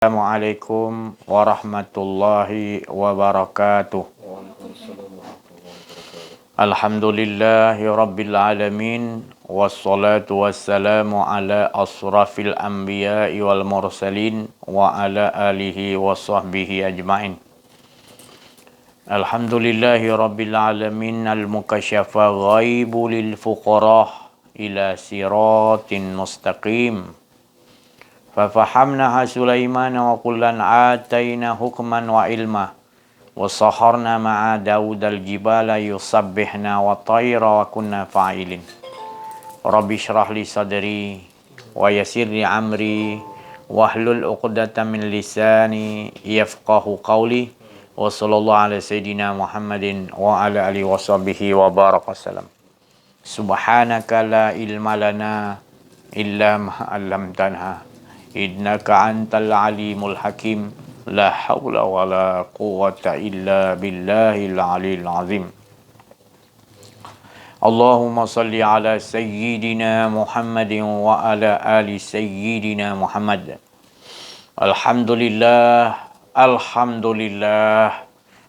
Assalamualaikum warahmatullahi wabarakatuh. Alhamdulillahi rabbil alamin. Wassalatu wassalamu ala asrafil anbiya'i wal mursalin wa ala alihi wa sahbihi ajma'in. Alhamdulillahi rabbil alamin. Al-mukasyafa ghaibu lil fuqarah ila siratin mustaqim. ففهمناها سليمان وكلا آتينا حكما وعلما وسخرنا مع داود الجبال يسبحنا والطير وكنا فاعلين رب اشرح لي صدري ويسر لي أمري واحلل عقدة من لساني يفقه قولي وصلى الله على سيدنا محمد وعلى آله وصحبه وبارك وسلم. سبحانك لا علم لنا إلا ما علمتنا innaka antal alimul hakim. La hawla wa la quwwata illa billahil aliyil azim. Allahumma salli ala sayyidina Muhammadin wa ala ali sayyidina Muhammad. Alhamdulillah.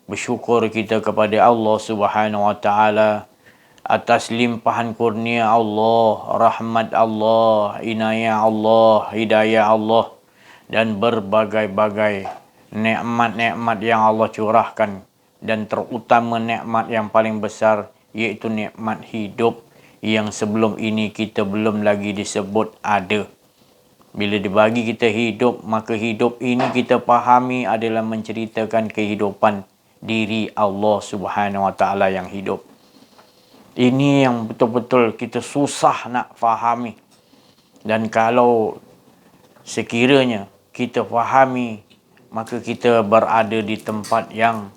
Bersyukur kita kepada Allah Subhanahu wa taala atas limpahan kurnia Allah, rahmat Allah, inayah Allah, hidayah Allah dan berbagai-bagai nikmat-nikmat yang Allah curahkan, dan terutama nikmat yang paling besar iaitu nikmat hidup yang sebelum ini kita belum lagi disebut ada. Bila dibagi kita hidup, maka hidup ini kita fahami adalah menceritakan kehidupan diri Allah Subhanahu wa taala yang hidup. Ini yang betul-betul kita susah nak fahami. Dan kalau sekiranya kita fahami, maka kita berada di tempat yang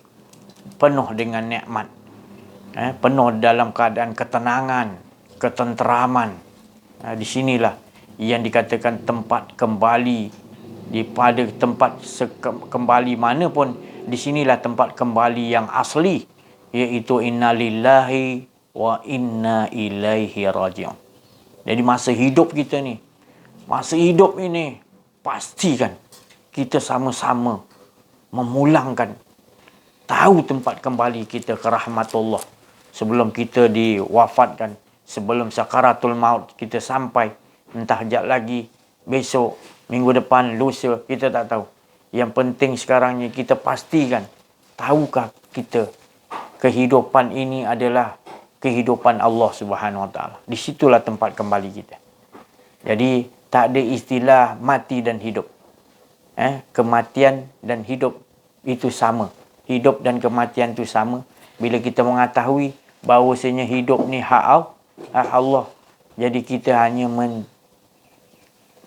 penuh dengan nikmat. Penuh dalam keadaan ketenangan, ketenteraman. Di sinilah yang dikatakan tempat kembali. Pada tempat kembali mana pun, di sinilah tempat kembali yang asli. Iaitu innalillahi wa inna ilaihi raji'un. Jadi masa hidup kita ni, masa hidup ini, pastikan kita sama-sama memulangkan, tahu tempat kembali kita ke rahmatullah. Sebelum kita diwafatkan, sebelum sakaratul maut kita sampai, entah jap lagi, besok, minggu depan, lusa, kita tak tahu. Yang penting sekarang ni kita pastikan, tahukah kita kehidupan ini adalah kehidupan Allah Subhanahu wa taala. Di situlah tempat kembali kita. Jadi tak ada istilah mati dan hidup. Kematian dan hidup itu sama. Hidup dan kematian itu sama. Bila kita mengetahui bahawasanya hidup ni hak Allah. Jadi kita hanya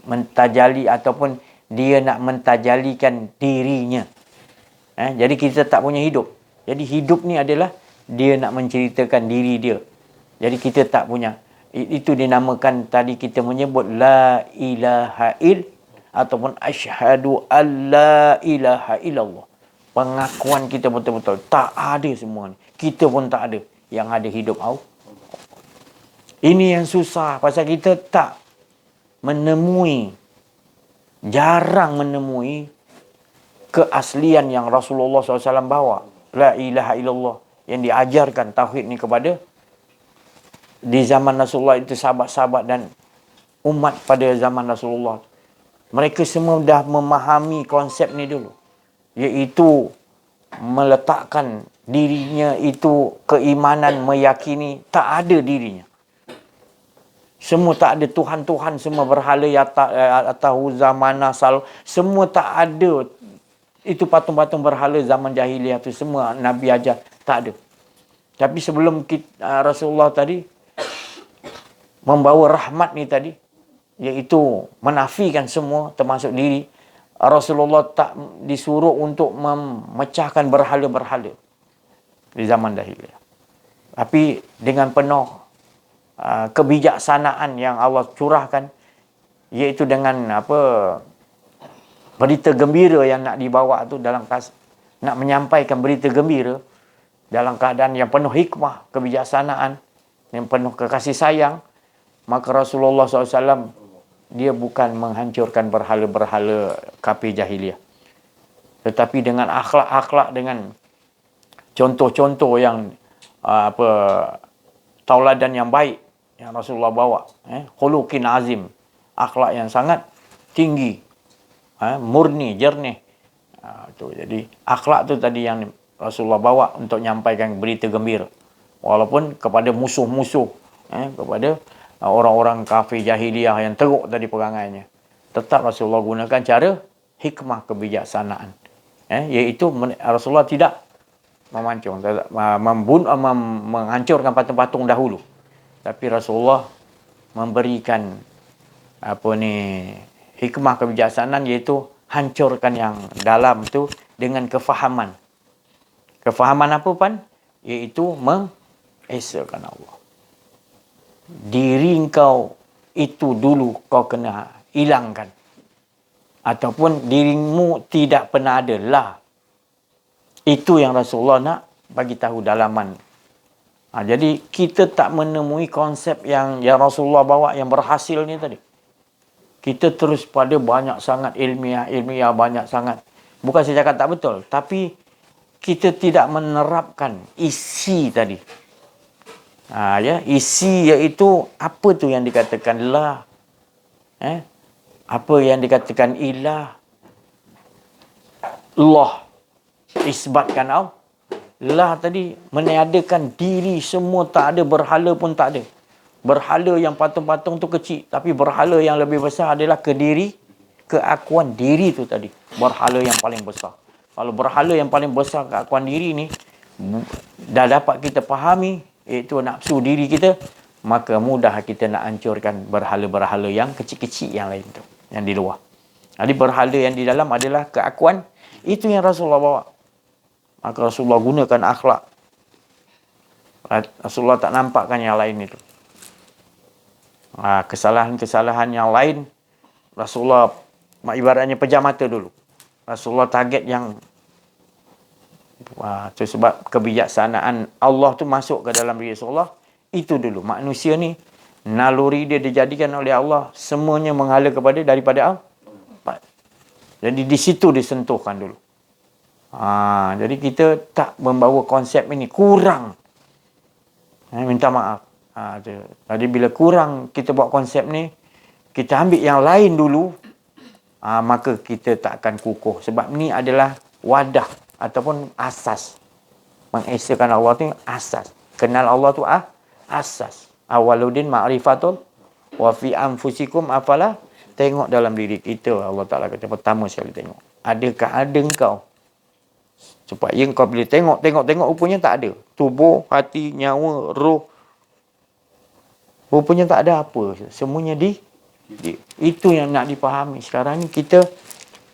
mentajali ataupun dia nak mentajalikan dirinya. Jadi kita tak punya hidup. Jadi hidup ni adalah dia nak menceritakan diri dia. Jadi kita tak punya. Itu dinamakan tadi kita menyebut la ilaha ataupun asyhadu alla ilaha illallah. Pengakuan kita betul-betul tak ada semua ni. Kita pun tak ada. Yang ada hidup Allah. Ini yang susah. Pasal kita tak menemui, jarang menemui keaslian yang Rasulullah SAW bawa. La ilaha illallah. Yang diajarkan tauhid ni kepada di zaman Rasulullah itu, sahabat-sahabat dan umat pada zaman Rasulullah. Mereka semua dah memahami konsep ni dulu. Iaitu meletakkan dirinya itu, keimanan, meyakini tak ada dirinya. Semua tak ada Tuhan-Tuhan, semua berhala Yata, Mana, Sal, semua tak ada. Itu patung-patung berhala zaman jahiliah tu semua Nabi ajar. Tak ada. Tapi sebelum Rasulullah tadi membawa rahmat ni tadi, iaitu menafikan semua termasuk diri, Rasulullah tak disuruh untuk memecahkan berhala-berhala di zaman jahiliah. Tapi dengan penuh kebijaksanaan yang Allah curahkan, iaitu dengan berita gembira yang nak dibawa tu, nak menyampaikan berita gembira dalam keadaan yang penuh hikmah, kebijaksanaan, yang penuh kekasih sayang. Maka Rasulullah SAW dia bukan menghancurkan berhala-berhala kafir jahiliah. Tetapi dengan akhlak-akhlak, dengan contoh-contoh yang tauladan yang baik yang Rasulullah bawa, khuluqin azim, akhlak yang sangat tinggi, murni, jernih. Jadi akhlak tu tadi yang Rasulullah bawa untuk menyampaikan berita gembira, walaupun kepada musuh-musuh, kepada orang-orang kafir jahiliah yang teruk tadi perangainya, tetap Rasulullah gunakan cara hikmah kebijaksanaan, iaitu Rasulullah tidak memancung, menghancurkan patung-patung dahulu, tapi Rasulullah memberikan hikmah kebijaksanaan, iaitu hancurkan yang dalam tu dengan kefahaman. Kefahaman apa pan? Iaitu mengesakan Allah. Diri kau itu dulu kau kena hilangkan, ataupun dirimu tidak pernah ada lah. Itu yang Rasulullah nak bagi tahu dalaman. Jadi kita tak menemui konsep yang Rasulullah bawa yang berhasil ni tadi. Kita terus pada banyak sangat ilmiah banyak sangat. Bukan saya cakap tak betul, tapi kita tidak menerapkan isi tadi. Isi iaitu apa tu yang dikatakan lah, apa yang dikatakan ilah, Allah, isbatkan Allah tadi, meniadakan diri semua, tak ada berhala pun tak ada. Berhala yang patung-patung tu kecil, tapi berhala yang lebih besar adalah keakuan diri tu tadi. Berhala yang paling besar. Kalau berhala yang paling besar keakuan diri ni dah dapat kita fahami, iaitu nafsu diri kita, maka mudah kita nak hancurkan berhala-berhala yang kecil-kecil yang lain tu, yang di luar. Jadi berhala yang di dalam adalah keakuan. Itu yang Rasulullah bawa. Maka Rasulullah gunakan akhlak. Rasulullah tak nampakkan yang lain itu. Kesalahan-kesalahan yang lain, Rasulullah ibaratnya pejam mata dulu. Rasulullah target yang tu sebab kebijaksanaan Allah tu masuk ke dalam diri Rasulullah. Itu dulu. Manusia ni, naluri dia dijadikan oleh Allah, semuanya menghala daripada Allah. Jadi di situ disentuhkan dulu. Jadi kita tak membawa konsep ini, kurang. Minta maaf. Jadi bila kurang kita buat konsep ni, kita ambil yang lain dulu, maka kita tak akan kukuh. Sebab ni adalah wadah ataupun asas. Mengesakan Allah tu asas. Kenal Allah tu asas. Awaludin ma'rifatul wa fi anfusikum afala. Tengok dalam diri kita, Allah Ta'ala kata pertama sekali tengok. Adakah ada engkau? Supaya engkau bila tengok rupanya tak ada. Tubuh, hati, nyawa, roh, rupanya tak ada apa. Semuanya itu yang nak dipahami. Sekarang ni kita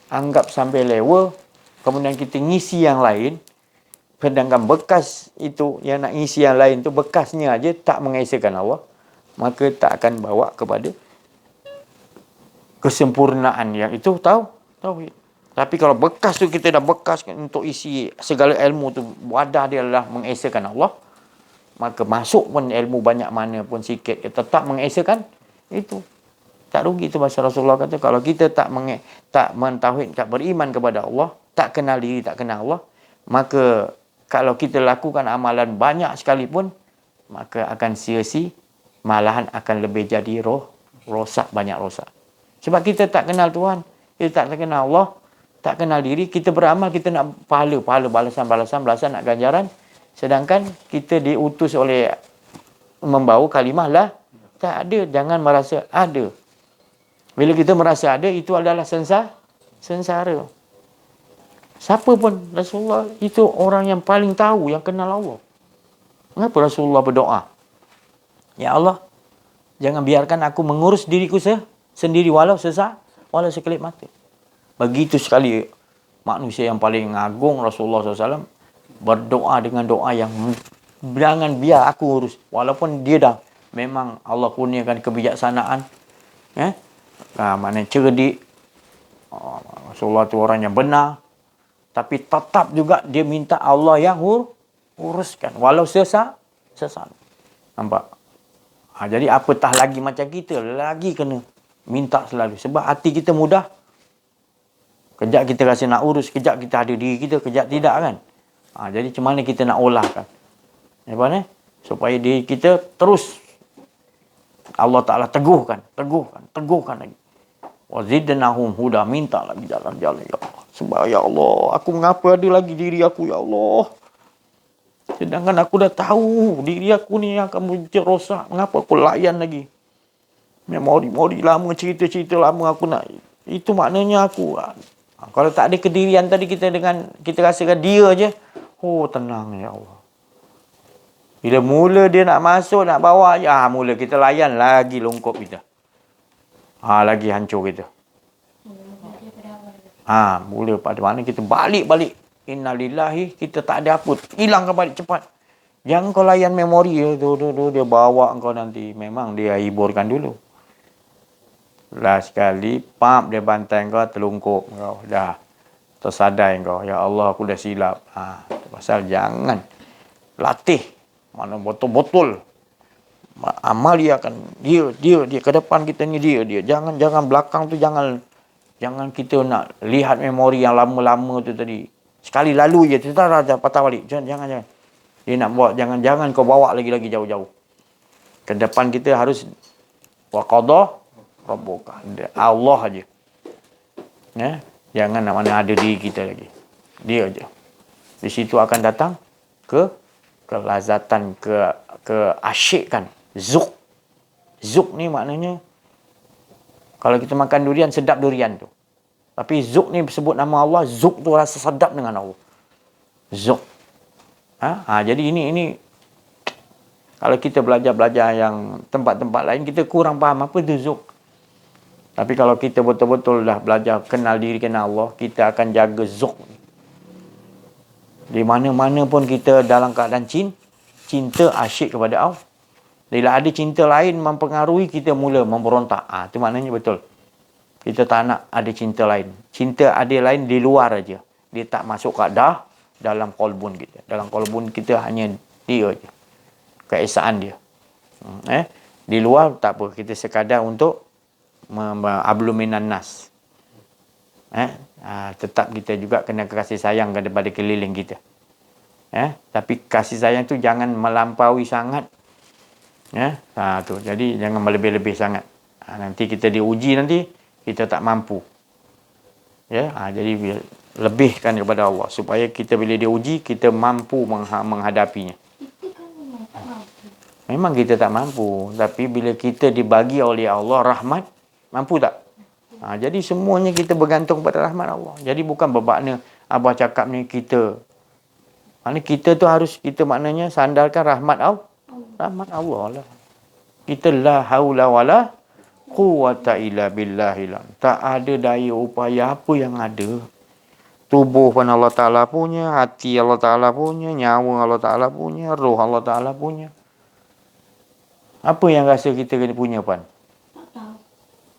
anggap sampai level, kemudian kita ngisi yang lain. Sedangkan bekas itu, yang nak ngisi yang lain tu, bekasnya aja tak mengesakan Allah, maka tak akan bawa kepada kesempurnaan yang itu tauhid. Tapi kalau bekas tu kita dah bekas untuk isi segala ilmu tu, wadah dia adalah mengesakan Allah, maka masuk pun ilmu banyak mana pun sikit, tetap mengesakan itu. Tak rugi tu bahasa Rasulullah kata, kalau kita tak mentauhid, tak beriman kepada Allah, tak kenal diri, tak kenal Allah, maka kalau kita lakukan amalan banyak sekalipun, maka akan sia-sia, malahan akan lebih jadi rosak, banyak rosak. Sebab kita tak kenal Tuhan, kita tak kenal Allah, tak kenal diri, kita beramal, kita nak pahala, balasan, nak ganjaran. Sedangkan kita diutus oleh membawa kalimah lah, tak ada, jangan merasa ada. Bila kita merasa ada, itu adalah sengsara. Siapa pun, Rasulullah itu orang yang paling tahu, yang kenal Allah. Mengapa Rasulullah berdoa? Ya Allah, jangan biarkan aku mengurus diriku sendiri walau sesak, walau sekelip mata. Begitu sekali manusia yang paling agung, Rasulullah SAW, berdoa dengan doa yang jangan biar aku urus. Walaupun dia dah memang Allah kurniakan kebijaksanaan, maknanya cerdik, Rasulullah tu orang yang benar, tapi tetap juga dia minta Allah yang uruskan walau sesak. Nampak? Jadi apatah lagi macam kita, lagi kena Minta selalu. Sebab hati kita mudah. Kejap kita rasa nak urus, kejap kita ada diri kita, kejap tidak kan. Jadi macam mana kita nak olahkan? Apa ni? Supaya diri kita terus Allah Ta'ala teguhkan lagi. Wa zidnahum huda, minta lagi jalan-jalan ya Allah. Sebab ya Allah, aku mengapa ada lagi diri aku ya Allah? Sedangkan aku dah tahu diri aku ni yang akan rosak. Mengapa aku layan lagi? Memori lama, cerita-cerita lama aku nak. Itu maknanya aku. Kalau tak ada kedirian tadi kita rasakan dia je. Oh, tenang ya Allah. Bila mula dia nak masuk, nak bawa, mula kita layan lagi longkop kita. Lagi hancur kita. Mula pada mana kita balik. Innalillahi, kita tak ada apa. Hilangkan balik cepat. Jangan kau layan memori dia bawa kau nanti. Memang dia hiburkan dulu. Last sekali, dia bantai kau, terlungkup kau. Dah. Tersadai kau. Ya Allah, aku dah silap. Pasal jangan. Latih. Mana betul-betul. Amal dia akan. Dia. Ke depan kita ni dia. Jangan belakang tu jangan kita nak lihat memori yang lama-lama tu tadi. Sekali lalu je, kita dah patah balik. Jangan. Dia nak buat, jangan kau bawa lagi jauh-jauh. Ke depan kita harus waqadah rabbuka. Allah aja. Jangan nak mana ada diri kita lagi. Dia aja. Di situ akan datang kelazatan, keasyikan. Zuk ni maknanya kalau kita makan durian, sedap durian tu. Tapi zuk ni sebut nama Allah, zuk tu rasa sedap dengan Allah. Zuk. Jadi ini kalau kita belajar yang tempat-tempat lain, kita kurang faham apa tu zuk. Tapi kalau kita betul-betul dah belajar kenal diri, kenal Allah, kita akan jaga zuk. Di mana-mana pun kita dalam keadaan cinta asyik kepada Allah. Bila ada cinta lain mempengaruhi, kita mula memberontak. Itu maknanya betul. Kita tak nak ada cinta lain. Cinta ada lain di luar aja. Dia tak masuk kat dalam kolbun kita. Dalam kolbun kita hanya dia aja. Keesaan dia. Di luar tak apa. Kita sekadar untuk abluminan nas. Tetap kita juga kena kasih sayang kepada keliling kita. Tapi kasih sayang tu jangan melampaui sangat. Tu. Jadi jangan melebih-lebih sangat. Nanti kita diuji nanti kita tak mampu. Jadi lebihkan kepada Allah supaya kita bila diuji kita mampu menghadapinya. Memang kita tak mampu, tapi bila kita dibagi oleh Allah rahmat, mampu tak? Jadi semuanya kita bergantung pada rahmat Allah. Jadi bukan bermakna abah cakap ni kita. Kita tu harus maknanya sandarkan rahmat Allah. Rahmat Allah lah. Kita la haula wala quwwata illa billahil. Tak ada daya upaya apa yang ada. Tubuh pun Allah Ta'ala punya, hati Allah Ta'ala punya, nyawa Allah Ta'ala punya, roh Allah Ta'ala punya. Apa yang rasa kita kena punya, Pan?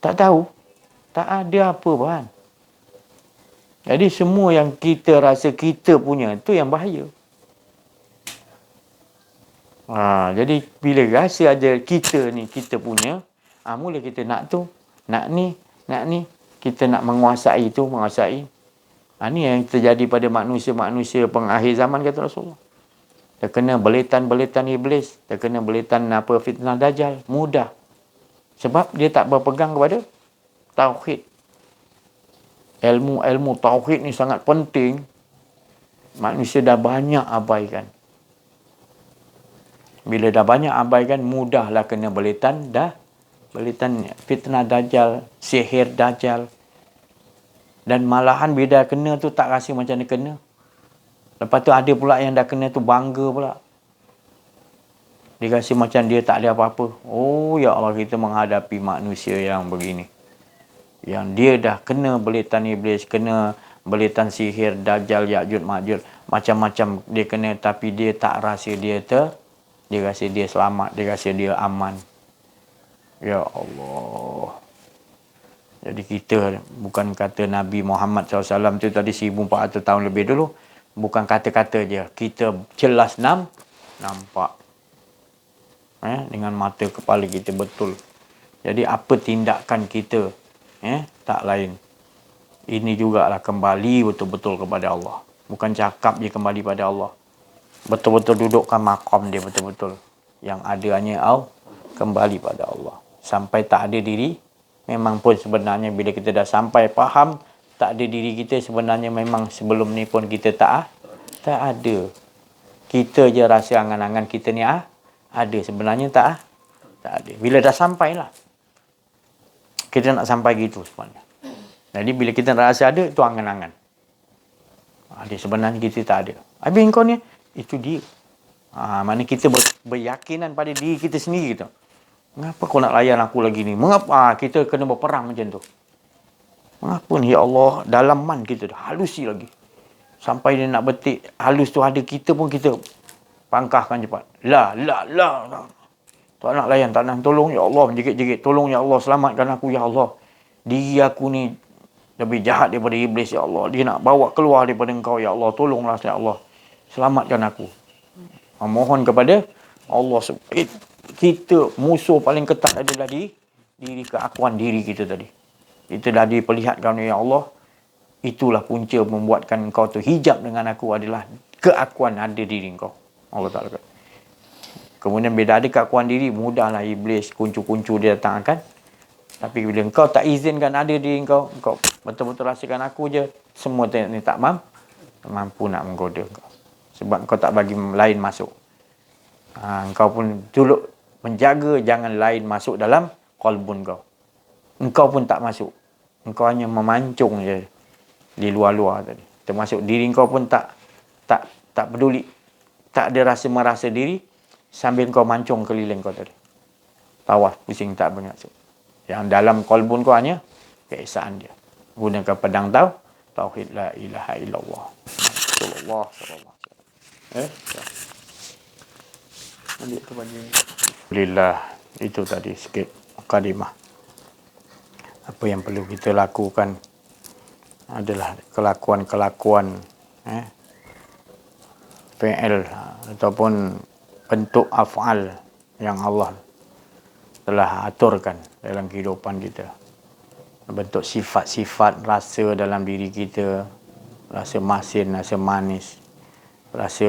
Tak tahu. Tak ada apa, Pan. Jadi semua yang kita rasa kita punya, itu yang bahaya. Jadi bila rasa ada kita ni, kita punya, mula kita nak tu, nak ni, kita nak menguasai tu, menguasai. Ini yang terjadi pada manusia-manusia pengakhir zaman, kata Rasulullah. Terkena beletan-beletan iblis, terkena beletan fitnah dajjal, mudah. Sebab dia tak berpegang kepada tauhid. Ilmu tauhid ni sangat penting. Manusia dah banyak abaikan. Bila dah banyak abaikan, mudahlah kena beletan fitnah dajjal, sihir dajjal. Dan malahan bila dah kena tu tak rasa macam dia kena. Lepas tu ada pula yang dah kena tu bangga pula. Dia rasa macam dia tak ada apa-apa. Oh ya Allah, kita menghadapi manusia yang begini. Yang dia dah kena beletan iblis, kena beletan sihir, dajjal, ya'jud, ma'jud. Macam-macam dia kena, tapi dia tak rasa dia rasa dia selamat, dia rasa dia aman. Ya Allah. Jadi kita bukan kata Nabi Muhammad SAW tu tadi 1400 tahun lebih dulu. Bukan kata-kata je. Kita jelas nampak. Dengan mata kepala kita betul. Jadi apa tindakan kita? Tak lain. Ini jugalah kembali betul-betul kepada Allah. Bukan cakap je kembali pada Allah. Betul-betul dudukkan maqam dia betul-betul. Yang ada hanya kembali pada Allah. Sampai tak ada diri, memang pun sebenarnya bila kita dah sampai faham, tak ada diri kita sebenarnya memang sebelum ni pun kita tak ada. Kita je rasa angan-angan kita ni ada. Sebenarnya tak ada. Bila dah sampai lah. Kita nak sampai gitu sebenarnya. Jadi bila kita rasa ada, itu angan-angan. Dia sebenarnya kita tak ada. Habis kau ni, itu dia. Mana kita beryakinan pada diri kita sendiri gitu. Mengapa kau nak layan aku lagi ni? Mengapa? Kita kena berperang macam tu. Mengapa ni? Ya Allah, dalaman kita dah halusi lagi. Sampai dia nak betik halus tu ada kita pun kita pangkahkan cepat. La. Tak nak layan, tak nak tolong. Ya Allah, menjerit-jerit. Tolong ya Allah, selamatkan aku ya Allah. Diri aku ni lebih jahat daripada iblis ya Allah. Dia nak bawa keluar daripada engkau ya Allah. Tolonglah ya Allah. Selamatkan aku. Mohon kepada Allah. Kita musuh paling ketat adalah diri keakuan diri kita tadi. Itu dah diperlihatkan ya Allah. Itulah punca membuatkan engkau tu hijab dengan aku adalah keakuan ada diri engkau. Allah Ta'ala kata. Kemudian bila ada keakuan diri, mudahlah iblis kuncu-kuncu dia datang akan. Tapi bila engkau tak izinkan ada diri engkau betul-betul rasakan aku je, semua ni tak mampu nak menggoda engkau. Sebab engkau tak bagi lain masuk. Engkau pun dulu menjaga jangan lain masuk dalam qalbun kau. Engkau pun tak masuk. Engkau hanya memancung je di luar-luar tadi. Termasuk diri engkau pun tak peduli. Tak ada rasa merasa diri sambil kau mancung keliling kau tadi. Tawaf, pusing tak bermaksud. Yang dalam qalbun kau hanya keesaan dia. Gunakan pedang tauhid la ilaha illallah. Rasulullah sallallahu alaihi wasallam. Ambil tu baju. Alhamdulillah, itu tadi sikit mukadimah. Apa yang perlu kita lakukan adalah kelakuan-kelakuan fi'il ataupun bentuk af'al yang Allah telah aturkan dalam kehidupan kita. Bentuk sifat-sifat rasa dalam diri kita, rasa masin, rasa manis, rasa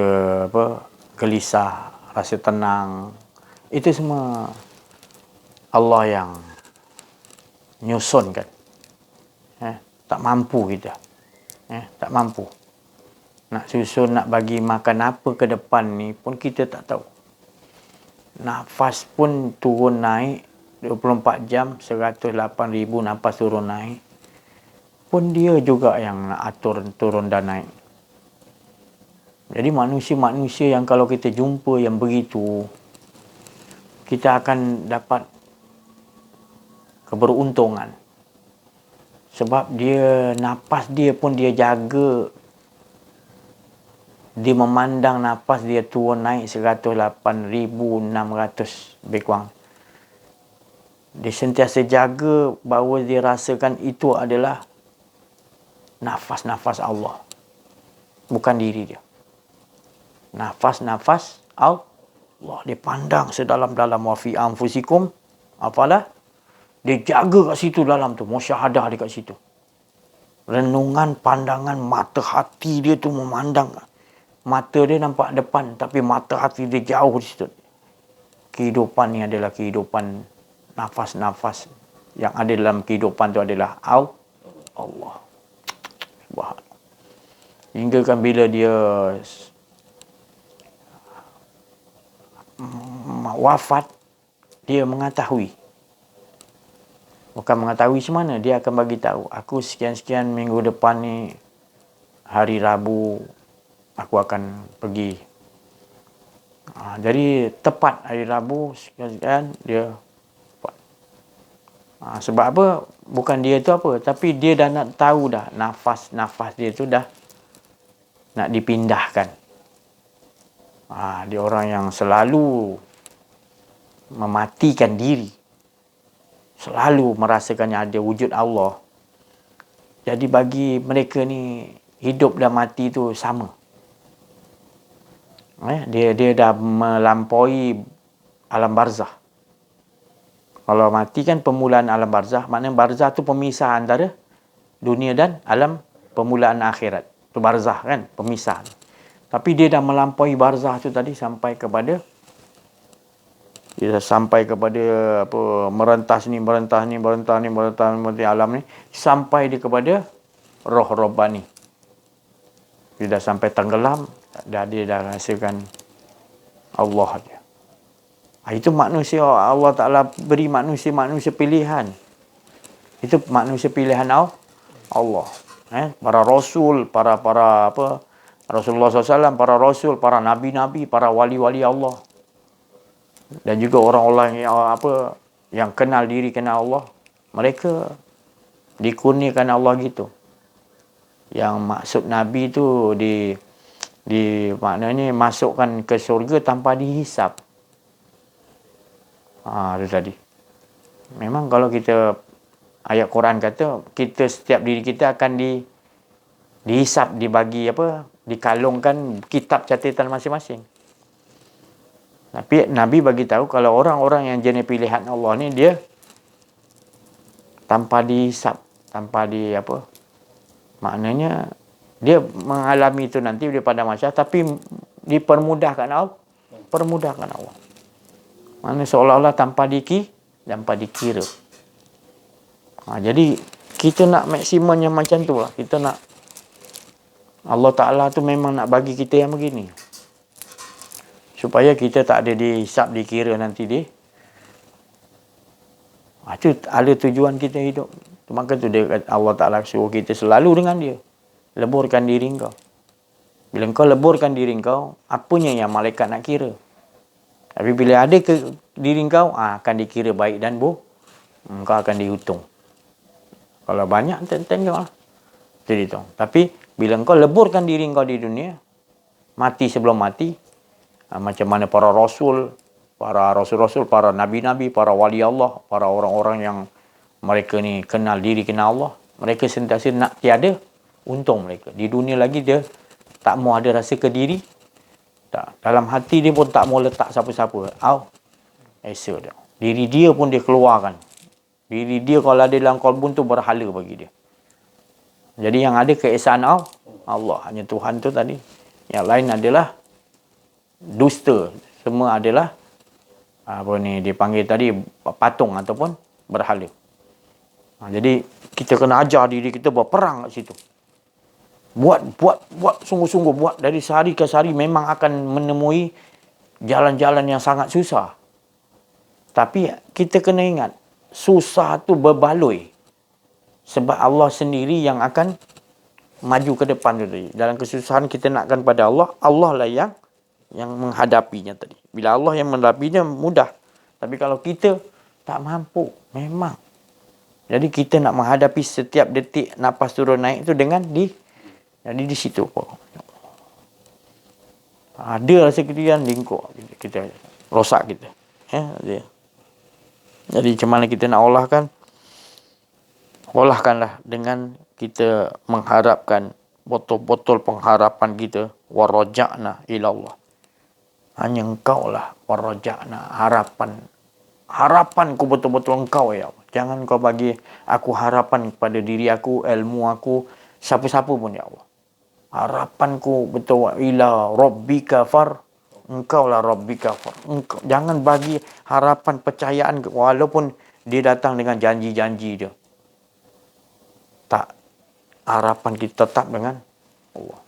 gelisah, rasa tenang. Itu semua Allah yang nyusunkan. Tak mampu kita. Tak mampu. Nak susun, nak bagi makan apa ke depan ni pun kita tak tahu. Nafas pun turun naik 24 jam 108,000 nafas turun naik. Pun dia juga yang nak atur turun dan naik. Jadi manusia-manusia yang kalau kita jumpa yang begitu, kita akan dapat keberuntungan. Sebab dia nafas dia pun dia jaga. Dia memandang nafas dia turun naik 108,600 lebih kurang. Dia sentiasa jaga bahawa dia rasakan itu adalah nafas-nafas Allah. Bukan diri dia. Nafas-nafas Allah. Dia pandang sedalam-dalam wa fi anfusikum. Apalah? Dia jaga kat situ dalam tu. Musyahadah dia kat situ. Renungan, pandangan, mata hati dia tu memandang. Mata dia nampak depan, tapi mata hati dia jauh di situ. Kehidupan ni adalah kehidupan nafas-nafas. Yang ada dalam kehidupan tu adalah Allah. Subhanallah. Hingga kan bila dia wafat, dia mengetahui. Bukan mengetahui semana, dia akan bagi tahu. Aku sekian-sekian minggu depan ni, hari Rabu, aku akan pergi. Jadi tepat hari Rabu sekian-sekian dia tepat. Sebab apa? Bukan dia tu apa, tapi dia dah nak tahu dah nafas-nafas dia tu dah nak dipindahkan. Dia orang yang selalu mematikan diri. Selalu merasakannya ada wujud Allah. Jadi bagi mereka ni hidup dan mati tu sama. Dia dah melampaui alam barzah. Kalau mati kan permulaan alam barzah. Maknanya barzah tu pemisah antara dunia dan alam permulaan akhirat. Tu barzah kan, pemisah. Tapi dia dah melampaui barzah tu tadi sampai kepada apa, merentas alam ni, sampai dia kepada roh Rabbani. Dia dah sampai tenggelam, dia dah rasakan Allah dia. Itu manusia, Allah Ta'ala beri manusia pilihan. Itu manusia pilihan Allah. Para rasul, para apa, Rasulullah SAW, para rasul, para nabi-nabi, para wali-wali Allah. Dan juga orang-orang yang kenal diri, kenal Allah. Mereka dikurniakan Allah gitu. Yang maksud Nabi tu maknanya masukkan ke syurga tanpa dihisap. Itu tadi. Memang kalau kita, ayat Quran kata, kita setiap diri kita akan dihisap, dibagi dikalungkan kitab catatan masing-masing. Tapi Nabi bagi tahu kalau orang-orang yang jenis pilihan Allah ni, dia tanpa dihisap, tanpa maknanya dia mengalami itu nanti dia pada masa, tapi dipermudahkan Allah. Maknanya seolah-olah tanpa dikira. Jadi kita nak maksimumnya macam tu lah. Kita nak Allah Ta'ala tu memang nak bagi kita yang begini, supaya kita tak ada dihisap, dikira nanti dia. Itu ada tujuan kita hidup. Maka tu Allah Ta'ala suruh kita selalu dengan dia. Leburkan diri kau. Bila kau leburkan diri kau, apanya yang malaikat nak kira? Tapi bila ada ke diri kau, akan dikira baik dan buruk. Kau akan dihitung. Kalau banyak, tengoklah. Jadi tu. Tapi bila kau leburkan diri kau di dunia, mati sebelum mati, macam mana para rasul, para nabi-nabi, para wali Allah, para orang-orang yang mereka ni kenal diri, kenal Allah, mereka sentiasa nak tiada untung mereka. Di dunia lagi dia tak mau ada rasa ke diri. Tak. Dalam hati dia pun tak mau letak siapa-siapa. Esa dia. Diri dia pun dia keluarkan. Diri dia kalau ada dalam kalbun tu berhala bagi dia. Jadi yang ada keesaan Allah. Hanya Tuhan tu tadi. Yang lain adalah dusta. Semua adalah dipanggil tadi patung ataupun berhala. Jadi kita kena ajar diri kita berperang kat situ. Buat sungguh-sungguh buat dari sehari ke sehari, memang akan menemui jalan-jalan yang sangat susah. Tapi kita kena ingat, susah tu berbaloi. Sebab Allah sendiri yang akan maju ke depan tadi. Dalam kesusahan kita nakkan pada Allah, Allah lah yang menghadapinya tadi. Bila Allah yang menghadapinya mudah. Tapi kalau kita tak mampu, memang. Jadi kita nak menghadapi setiap detik nafas turun naik itu dengan jadi di situ pun. Ada rasa ketian lingkup kita rosak kita. Jadi macam mana kita nak olahkanlah dengan kita mengharapkan botol-botol pengharapan kita, waraja'na ila Allah. Hanya engkau lah waraja'na, harapanku betul-betul engkau ya Allah. Jangan kau bagi aku harapan kepada diri aku, ilmu aku, siapa-siapa pun ya Allah. Harapanku betul ila rabbika far, engkau lah rabbika far. Jangan bagi harapan percayaan walaupun dia datang dengan janji-janji dia. Tak. Harapan kita tetap dengan Allah.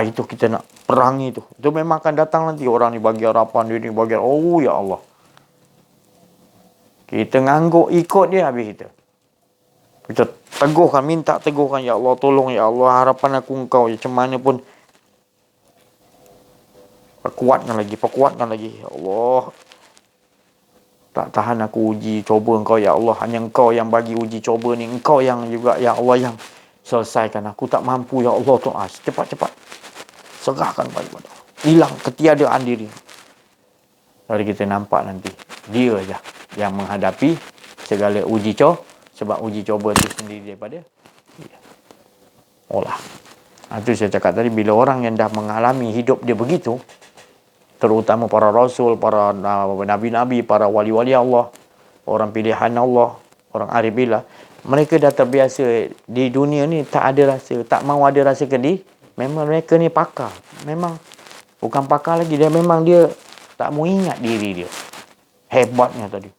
Itu kita nak perangi tu. Itu memang akan datang nanti orang ni bagi harapan, dia ni bagi, ya Allah. Kita ngangguk ikut dia habis kita. Kita teguhkan, minta teguhkan, ya Allah tolong ya Allah, harapan aku engkau macam mana pun. Perkuatkan lagi ya Allah. Tak tahan aku uji coba engkau ya Allah. Hanya engkau yang bagi uji coba ni, engkau yang juga ya Allah yang selesaikan. Aku tak mampu ya Allah tu. Cepat-cepat serahkan pada Allah. Hilang ketiadaan diri. Lalu kita nampak nanti dia je yang menghadapi segala uji coba. Sebab uji coba itu sendiri daripada dia. Itu saya cakap tadi, bila orang yang dah mengalami hidup dia begitu, terutama para rasul, para nabi-nabi, para wali-wali Allah, orang pilihan Allah, orang arif billah, mereka dah terbiasa di dunia ni, tak ada rasa, tak mau ada rasa kedih. Memang mereka ni pakar. Memang bukan pakar lagi, dia memang dia tak mau ingat diri dia. Hebatnya tadi.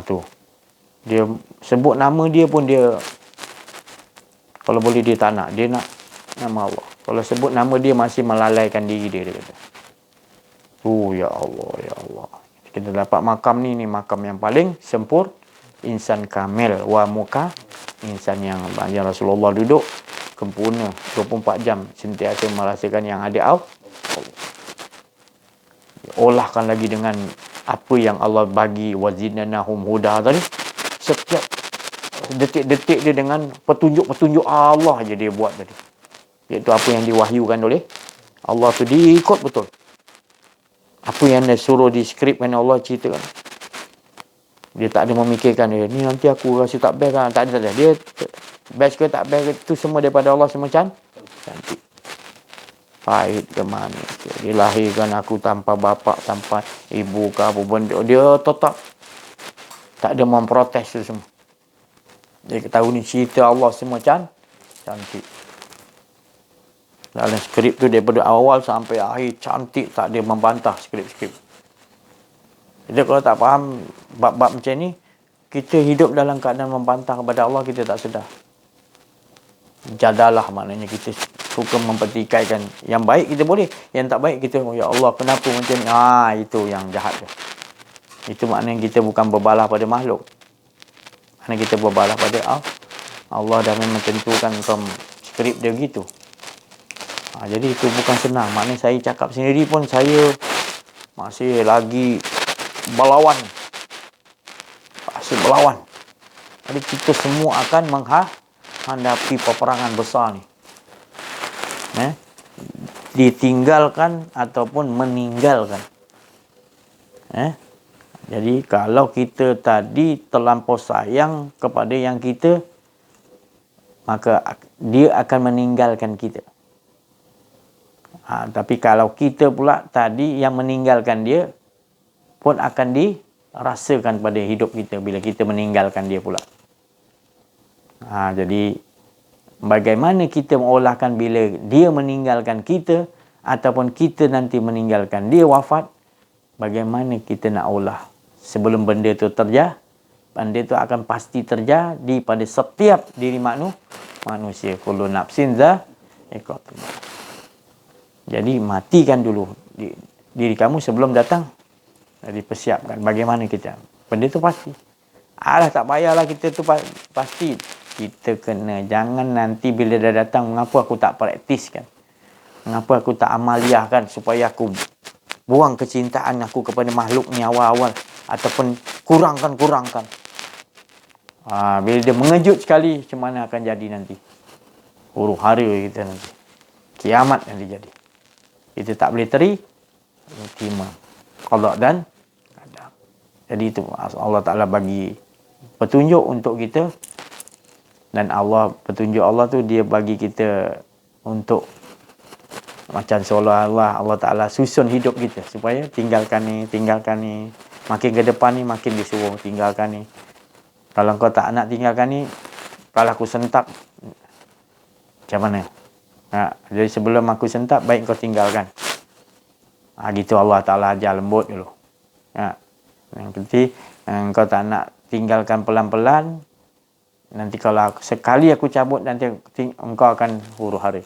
Tu. Dia sebut nama dia pun dia, kalau boleh dia tak nak. Dia nak nama Allah. Kalau sebut nama dia masih melalaikan diri dia kata. Ya Allah, ya Allah. Kita dapat makam ni makam yang paling sempurna. Insan kamil wa muka. Insan yang Rasulullah duduk sempurna 24 jam sentiasa merasakan yang ada Allah. Olahkan lagi dengan apa yang Allah bagi, wazinanahum huda tadi. Setiap detik-detik dia dengan petunjuk-petunjuk Allah je dia buat tadi. Iaitu apa yang diwahyukan oleh Allah tu diikut betul. Apa yang dia suruh di skripkan Allah ceritakan. Dia tak ada memikirkan dia, ni nanti aku rasa tak best kan. Tak ada. Dia best ke tak best itu semua daripada Allah semua cantik. Pahit ke mana. Dia lahirkan aku tanpa bapa, tanpa ibu ke apa benda. Dia tetap tak ada memprotes tu semua. Dia tahu ni cerita Allah semua cantik. Dalam skrip tu daripada awal sampai akhir cantik, tak ada membantah skrip-skrip. Jadi kalau tak faham bab-bab macam ni, kita hidup dalam keadaan membantah kepada Allah, kita tak sedar. Jadalah maknanya kita suka mempertikaikan. Yang baik kita boleh, yang tak baik kita, ya Allah kenapa macam ni? Itu yang jahat tu. Itu maknanya kita bukan berbalah pada makhluk. Maknanya kita berbalah pada Allah dah memang tentukan skrip dia gitu. Jadi itu bukan senang. Maknanya saya cakap sendiri pun saya masih lagi berlawan. Masih berlawan. Jadi kita semua akan menghadapi peperangan besar ni. Ditinggalkan ataupun meninggalkan. Jadi kalau kita tadi terlampau sayang kepada yang kita, maka dia akan meninggalkan kita. Tapi kalau kita pula tadi yang meninggalkan dia, pun akan dirasakan pada hidup kita bila kita meninggalkan dia pula. Jadi bagaimana kita mengolahkan bila dia meninggalkan kita ataupun kita nanti meninggalkan dia wafat, bagaimana kita nak olah sebelum benda tu terjadi. Benda tu akan pasti terjadi pada setiap diri manusia. Kullu nafsin dha'iqatul maut. Jadi matikan dulu diri kamu sebelum datang. Jadi persiapkan bagaimana kita. Benda tu pasti. Tak payahlah kita tu pasti. Kita kena, jangan nanti bila dah datang, mengapa aku tak praktiskan? Mengapa aku tak amaliahkan supaya aku buang kecintaan aku kepada makhluk ni awal-awal. Ataupun kurangkan. Bila dia mengejut sekali, macam mana akan jadi nanti? Huru hara kita nanti. Kiamat nanti jadi. Kita tak boleh terima. Qada dan qadar. Jadi itu Allah Ta'ala bagi petunjuk untuk kita. Dan petunjuk Allah tu dia bagi kita untuk macam seolah-olah Allah Ta'ala susun hidup kita. Supaya tinggalkan ni. Makin ke depan ni makin disuruh tinggalkan ni. Kalau kau tak nak tinggalkan ni, kalau aku sentak, macam mana? Jadi sebelum aku sentak, baik kau tinggalkan. Gitu Allah Ta'ala ajar lembut dulu. Yang ketiga, kau tak nak tinggalkan pelan-pelan, nanti kalau sekali aku cabut, nanti engkau akan huru hara.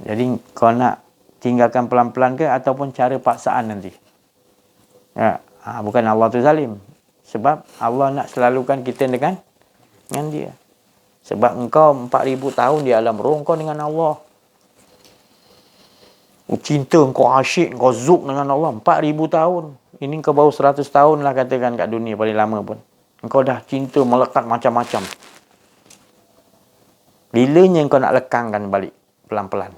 Jadi kau nak tinggalkan pelan-pelan ke ataupun cara paksaan nanti? Bukan Allah tu zalim. Sebab Allah nak selalukan kita dengan dia. Sebab engkau 4,000 tahun di alam roh, engkau dengan Allah. Cinta, engkau asyik, engkau zuk dengan Allah 4,000 tahun. Ini engkau baru 100 tahun lah katakan kat dunia paling lama pun. Engkau dah cinta melekat macam-macam. Bilanya engkau nak lekangkan balik pelan-pelan?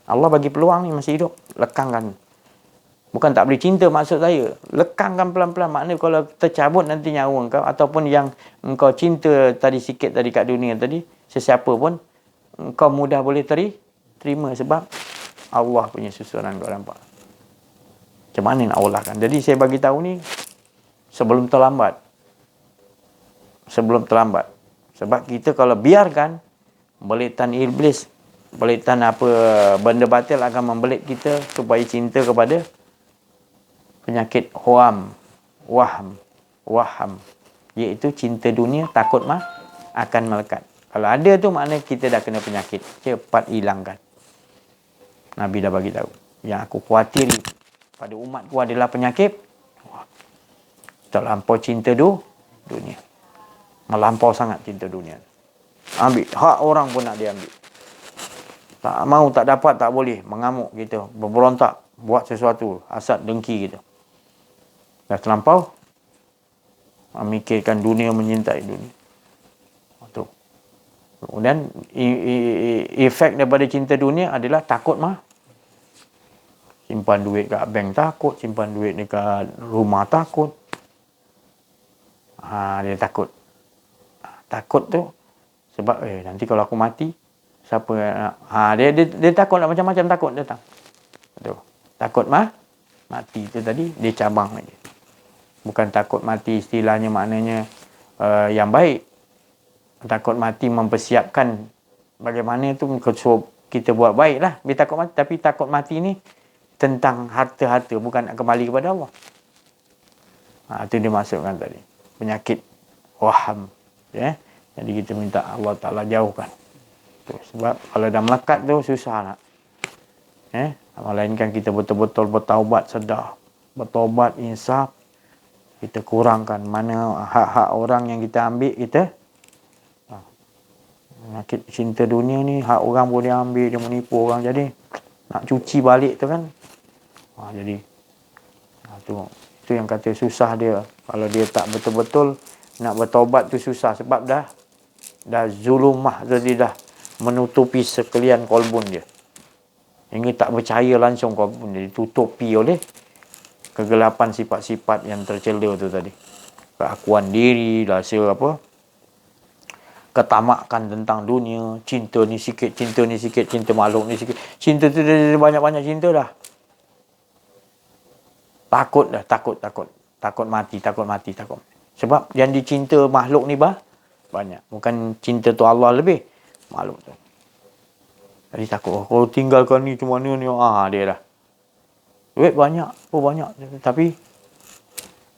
Allah bagi peluang ni masih hidup, lekangkan. Bukan tak boleh cinta maksud saya. Lekangkan pelan-pelan. Maknanya kalau tercabut nanti nyawa engkau, ataupun yang engkau cinta tadi sikit tadi kat dunia tadi, sesiapa pun, engkau mudah boleh terima sebab Allah punya susunan kau nampak. Macam mana nak olahkan? Jadi saya bagi tahu ni, sebelum terlambat. Sebelum terlambat. Sebab kita kalau biarkan, belitan iblis, belitan apa benda batil akan membelit kita supaya cinta kepada penyakit waham, iaitu cinta dunia, takut akan melekat. Kalau ada tu maknanya kita dah kena penyakit, cepat hilangkan. Nabi dah bagi tahu. Yang aku khuatiri pada umatku adalah penyakit terlampau cinta dunia. Melampau sangat cinta dunia. Ambil hak orang pun nak diambil. Tak mau, tak dapat, tak boleh. Mengamuk kita, berberontak, buat sesuatu, hasad, dengki kita. Dah terlampau memikirkan dunia, menyintai dunia. Tu. Kemudian efek daripada cinta dunia adalah takut simpan duit kat bank takut, simpan duit dekat rumah takut. Dia takut. Takut tu sebab nanti kalau aku mati siapa dia takut nak macam-macam takut datang. Tu. Takut mati tu tadi dia cabang lagi. Bukan takut mati istilahnya maknanya yang baik. Takut mati mempersiapkan bagaimana tu kita buat baik lah. Dia takut mati, tapi takut mati ni tentang harta-harta, bukan nak kembali kepada Allah. Itu dia masukkan tadi. Penyakit waham. Jadi kita minta Allah Ta'ala jauhkan. Sebab kalau dah melekat tu susah nak. Melainkan kita betul-betul bertaubat sedar. Bertaubat insaf. Kita kurangkan mana hak-hak orang yang kita ambil kita. Penyakit cinta dunia ni, hak orang boleh ambil, dia menipu orang. Jadi nak cuci balik tu kan. Jadi tu yang kata susah dia. Kalau dia tak betul-betul nak bertaubat tu susah. Sebab dah zulumah, jadi dah menutupi sekalian kolbun dia. Hingga tak percaya langsung kolbun dia. Ditutupi oleh kegelapan sifat-sifat yang tercela tu tadi. Keakuan diri, rasa ketamakan tentang dunia, cinta ni sikit, cinta makhluk ni sikit. Cinta tu dia banyak-banyak cinta dah. Takut dah, takut mati. Sebab yang dicinta makhluk ni banyak. Bukan cinta tu Allah lebih, makhluk tu. Jadi takut, kalau tinggalkan ni macam mana ni, dia dah. Duit banyak, tapi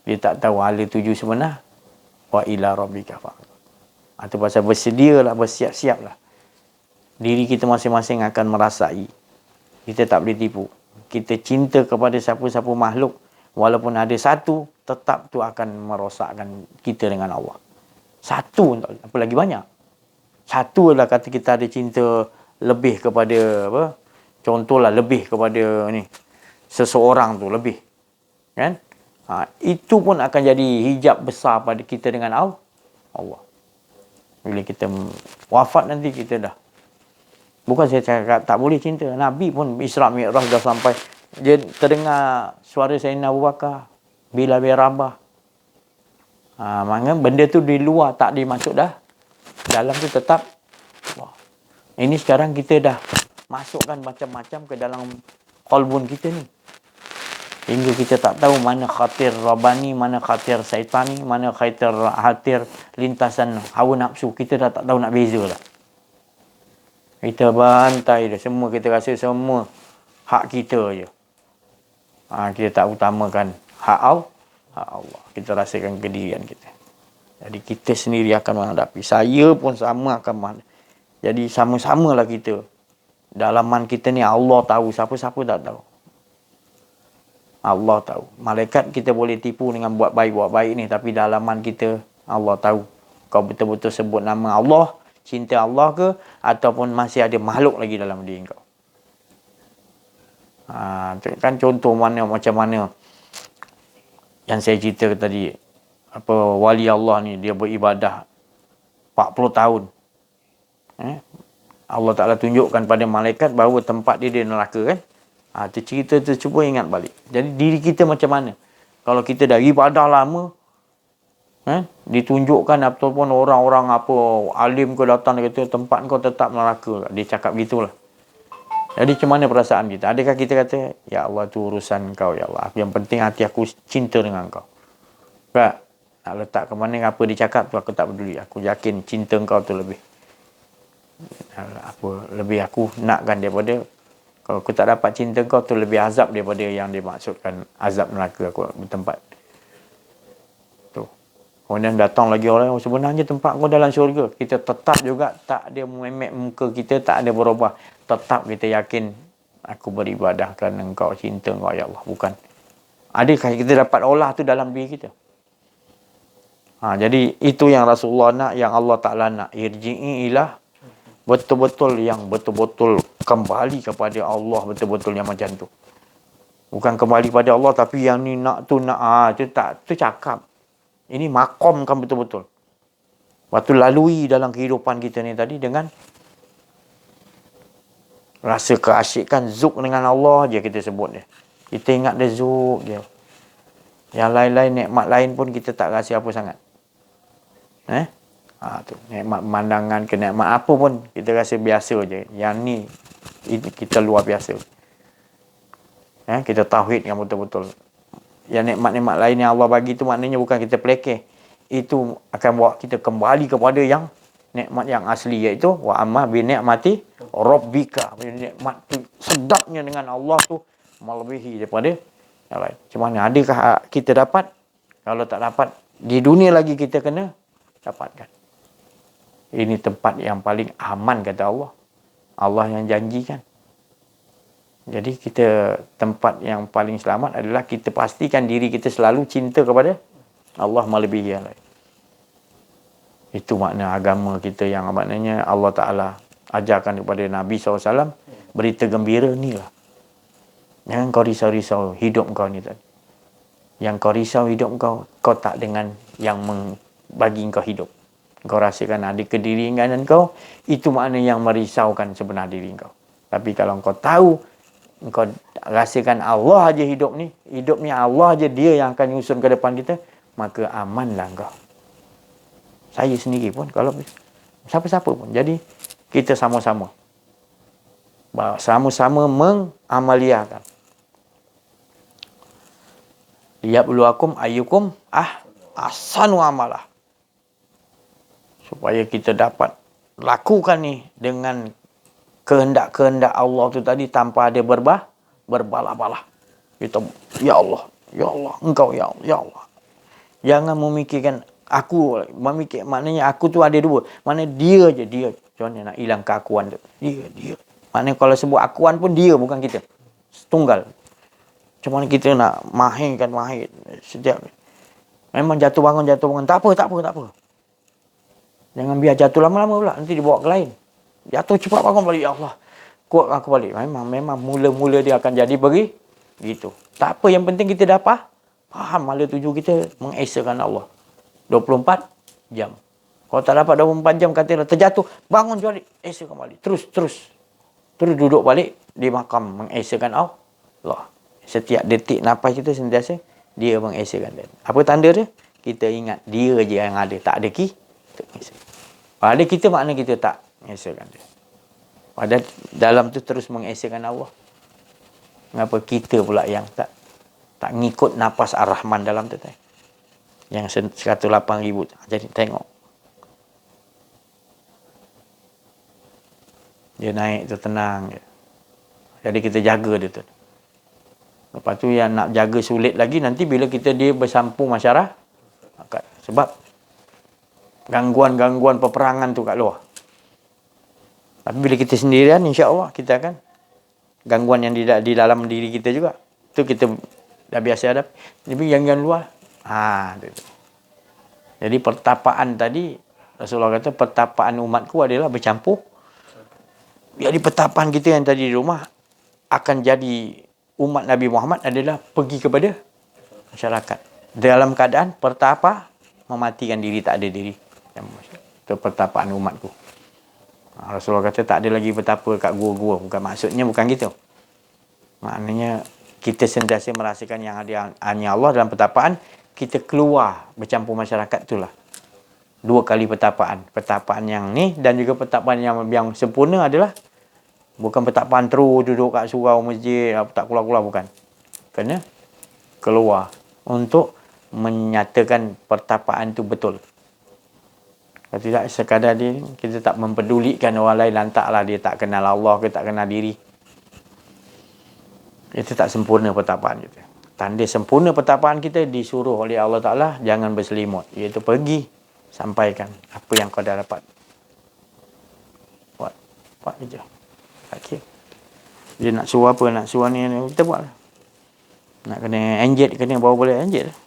dia tak tahu hala tuju sebenar. Wa ila rabbika fa'bud. Itu pasal bersedialah, bersiap-siaplah. Diri kita masing-masing akan merasai. Kita tak boleh tipu. Kita cinta kepada siapa-siapa makhluk, walaupun ada satu, tetap tu akan merosakkan kita dengan Allah. Satu, apa lagi banyak. Satu adalah kata kita ada cinta lebih kepada contohlah lebih kepada seseorang tu lebih. Kan? Itu pun akan jadi hijab besar pada kita dengan Allah. Bila kita wafat nanti kita dah. Bukan saya cakap tak boleh cinta. Nabi pun Isra' Mi'raj dah sampai. Dia terdengar suara Sayyidina Abu Bakar. Bilal bin Rabah. Maknanya benda tu di luar tak dimasuk dah. Dalam tu tetap. Ini sekarang kita dah masukkan macam-macam ke dalam qalbun kita ni. Hingga kita tak tahu mana khatir Rabbani, mana khatir Syaitani, mana khatir lintasan hawa nafsu. Kita dah tak tahu nak beza dah. Kita bantai dah. Semua kita rasa semua hak kita je. Kita tak utamakan hak Allah. Kita rasakan kedirian kita. Jadi kita sendiri akan menghadapi. Saya pun sama akan menghadapi. Jadi sama-samalah kita. Dalaman kita ni Allah tahu. Siapa-siapa tak tahu. Allah tahu. Malaikat kita boleh tipu dengan buat baik ni. Tapi dalaman kita Allah tahu. Kau betul-betul sebut nama Allah, cinta Allah ke, ataupun masih ada makhluk lagi dalam diri kau. Kan contoh macam mana yang saya cerita tadi. Wali Allah ni dia beribadah 40 tahun. Allah Ta'ala tunjukkan pada malaikat bahawa tempat dia neraka kan. Cerita tu cuba ingat balik. Jadi diri kita macam mana? Kalau kita dah ibadah lama, ditunjukkan ataupun orang-orang alim ke datang, dia kata tempat kau tetap neraka. Dia cakap gitulah. Jadi macam mana perasaan kita? Adakah kita kata, ya Allah tu urusan kau ya Allah. Yang penting hati aku cinta dengan kau. Sebab nak letak ke mana, apa dia cakap tu aku tak peduli. Aku yakin cinta kau tu lebih lebih aku nakkan daripada, kalau aku tak dapat cinta kau tu lebih azab daripada yang dimaksudkan azab neraka aku bertempat tu. Kemudian datang lagi orang, sebenarnya tempat kau dalam syurga. Kita tetap juga tak ada memek muka kita, tak ada berubah. Tetap kita yakin aku beribadah kerana engkau, cinta engkau ya Allah. Bukan. Adakah kita dapat olah tu dalam diri kita? Jadi itu yang Rasulullah nak, yang Allah Ta'ala nak. Irji'i ilah, betul-betul yang betul-betul kembali kepada Allah, betul-betul yang macam tu. Bukan kembali pada Allah tapi yang ni nak tu nak. Tu tak, tu cakap. Ini makomkan betul-betul. Waktu lalui dalam kehidupan kita ni tadi dengan rasa keasyikan zuk dengan Allah je kita sebut dia. Kita ingat dia zuk je. Yang lain-lain, nikmat lain pun kita tak rasa apa sangat. Tu nikmat pemandangan ke nikmat apa pun kita rasa biasa je. Yang ni kita luar biasa. Kita tauhid yang betul-betul. Yang nikmat-nikmat lain yang Allah bagi tu maknanya bukan kita pelekeh. Itu akan bawa kita kembali kepada yang nikmat yang asli, iaitu wa amma bi ni'mati rabbika. Nikmat tu sedapnya dengan Allah tu melebihi daripada yang lain. Macam mana? Adakah kita dapat? Kalau tak dapat, di dunia lagi kita kena dapatkan. Ini tempat yang paling aman kata Allah. Allah yang janjikan. Jadi kita, tempat yang paling selamat adalah kita pastikan diri kita selalu cinta kepada Allah melebihi yang lain. Itu makna agama kita, yang maknanya Allah Ta'ala ajarkan kepada Nabi SAW, berita gembira ni lah. Jangan kau risau-risau hidup kau ni tadi. Yang kau risau hidup kau tak dengan yang bagi kau hidup. Kau rasakan ada kedirian kau, itu makna yang merisaukan sebenar diri kau. Tapi kalau kau tahu, kau rasakan Allah aja hidup ni, hidupnya Allah aja, dia yang akan nyusun ke depan kita, maka amanlah kau. Saya sendiri pun, kalau siapa-siapa pun. Jadi kita sama-sama mengamaliakan. Liyabluwakum ayyukum ahsanu amalah. Supaya kita dapat lakukan ni dengan kehendak-kehendak Allah tu tadi, tanpa ada berbalah-balah. Kita, ya Allah, engkau ya Allah. Jangan memikirkan aku, maknanya aku tu ada dua. Mana dia je, dia. Macam mana nak hilang keakuan tu? Dia. Maknanya kalau sebut akuan pun dia, bukan kita. Tunggal. Macam mana kita nak mahirkan setiap. Memang jatuh bangun. Tak apa. Jangan biar jatuh lama-lama pula. Nanti dibawa ke lain. Jatuh cepat bangun balik. Ya Allah, kuat aku balik. Memang mula-mula dia akan jadi begitu. Tak apa, yang penting kita dah faham mala tuju kita mengesakan Allah. 24 jam. Kalau tak dapat 24 jam, katalah terjatuh, bangun balik, esakan balik. Terus duduk balik di makam mengesakan Allah. Setiap detik nafas kita sentiasa dia mengesakan dia. Apa tanda dia? Kita ingat dia je yang ada, tak ada kita. Ada kita, makna kita tak mengesakan dia. Padahal dalam tu terus mengesakan Allah. Mengapa kita pula yang tak ngikut nafas Ar-Rahman dalam tu tadi? Yang 108,000. Jadi tengok. Dia naik tu tenang je. Jadi kita jaga dia tu. Lepas tu yang nak jaga sulit lagi nanti bila dia bersampu masyarakat. Sebab gangguan-gangguan peperangan tu kat luar. Tapi bila kita sendirian, insya-Allah kita akan gangguan yang di dalam diri kita juga. Tu kita dah biasa hadapi. Tapi gangguan luar, jadi pertapaan tadi, Rasulullah kata pertapaan umatku adalah bercampur. Jadi pertapaan kita yang tadi di rumah akan jadi umat Nabi Muhammad adalah pergi kepada masyarakat. Dalam keadaan pertapa, mematikan diri, tak ada diri. Itu pertapaan umatku. Rasulullah kata tak ada lagi betapa kat gua-gua. Bukan maksudnya bukan gitu. Maknanya kita sentiasa merasakan yang ada hanya Allah dalam pertapaan, kita keluar bercampur masyarakat itulah. 2 kali pertapaan. Pertapaan yang ni dan juga pertapaan yang sempurna adalah bukan pertapaan terus duduk kat surau masjid, tak keluar-keluar, bukan. Kena keluar untuk menyatakan pertapaan tu betul. Kalau tidak, sekadar kita tak mempedulikan orang lain, lantaklah dia tak kenal Allah ke tak kenal diri. Itu tak sempurna pertapaan kita. Tanda sempurna pertapaan kita disuruh oleh Allah Ta'ala, jangan berselimut. Iaitu pergi, sampaikan apa yang kau dah dapat. Buat je. Okay. Dia nak suruh apa, nak suruh ni, kita buat lah. Nak kena enjet, kena bawa boleh enjet lah.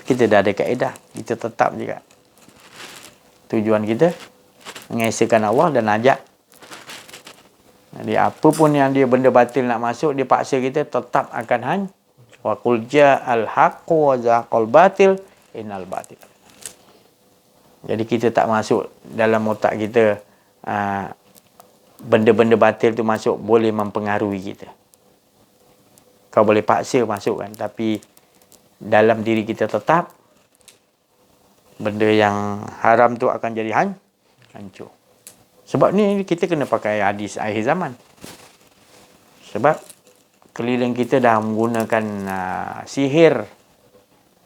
Kita dah ada kaedah, kita tetap juga. Tujuan kita mengesahkan Allah dan ajak. Jadi apa pun yang dia benda batil nak masuk, dia paksa kita, tetap akan wa qul ja'al haqqu wa zaqal batil innal batil. Jadi kita tak masuk dalam otak kita benda-benda batil tu masuk boleh mempengaruhi kita. Kau boleh paksa masuk kan, tapi dalam diri kita tetap benda yang haram tu akan jadi hancur. Sebab ni kita kena pakai hadis akhir zaman. Sebab keliling kita dah menggunakan sihir,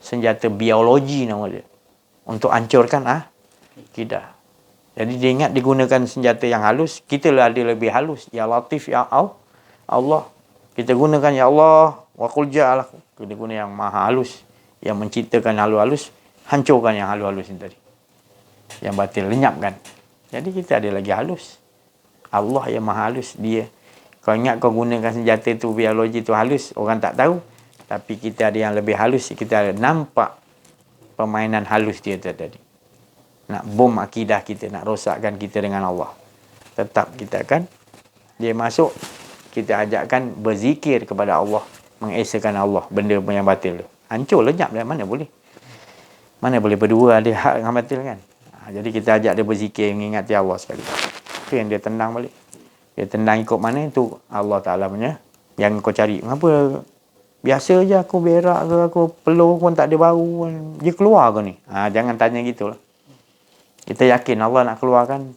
senjata biologi nama dia, untuk hancurkan akidah. Jadi dia ingat digunakan senjata yang halus, kita lah ada lebih halus. Ya Latif, Ya Allah. Kita gunakan Ya Allah, wa qul ja'al, kita guna yang maha halus, yang menciptakan halus-halus, hancurkan yang halus-halus ini tadi. Yang batil, lenyapkan. Jadi kita ada lagi halus. Allah yang maha halus, dia. Kau ingat kau gunakan senjata tu, biologi tu halus, orang tak tahu. Tapi kita ada yang lebih halus, kita nampak permainan halus dia tadi. Nak bom akidah kita, nak rosakkan kita dengan Allah. Tetap kita akan, dia masuk, kita ajakkan berzikir kepada Allah, mengesahkan Allah, benda yang batil tu. Hancur, lenyap dah, mana boleh. Mana boleh berdua ada hak dengan batil kan. Jadi kita ajak dia berzikir, mengingati Allah sekali. Itu yang dia tendang balik. Dia tendang ikut mana, itu Allah Ta'ala punya yang kau cari. Kenapa? Biasa je aku berak ke, aku peluh pun tak ada bau. Dia keluar ke ni? Jangan tanya gitulah. Kita yakin Allah nak keluarkan.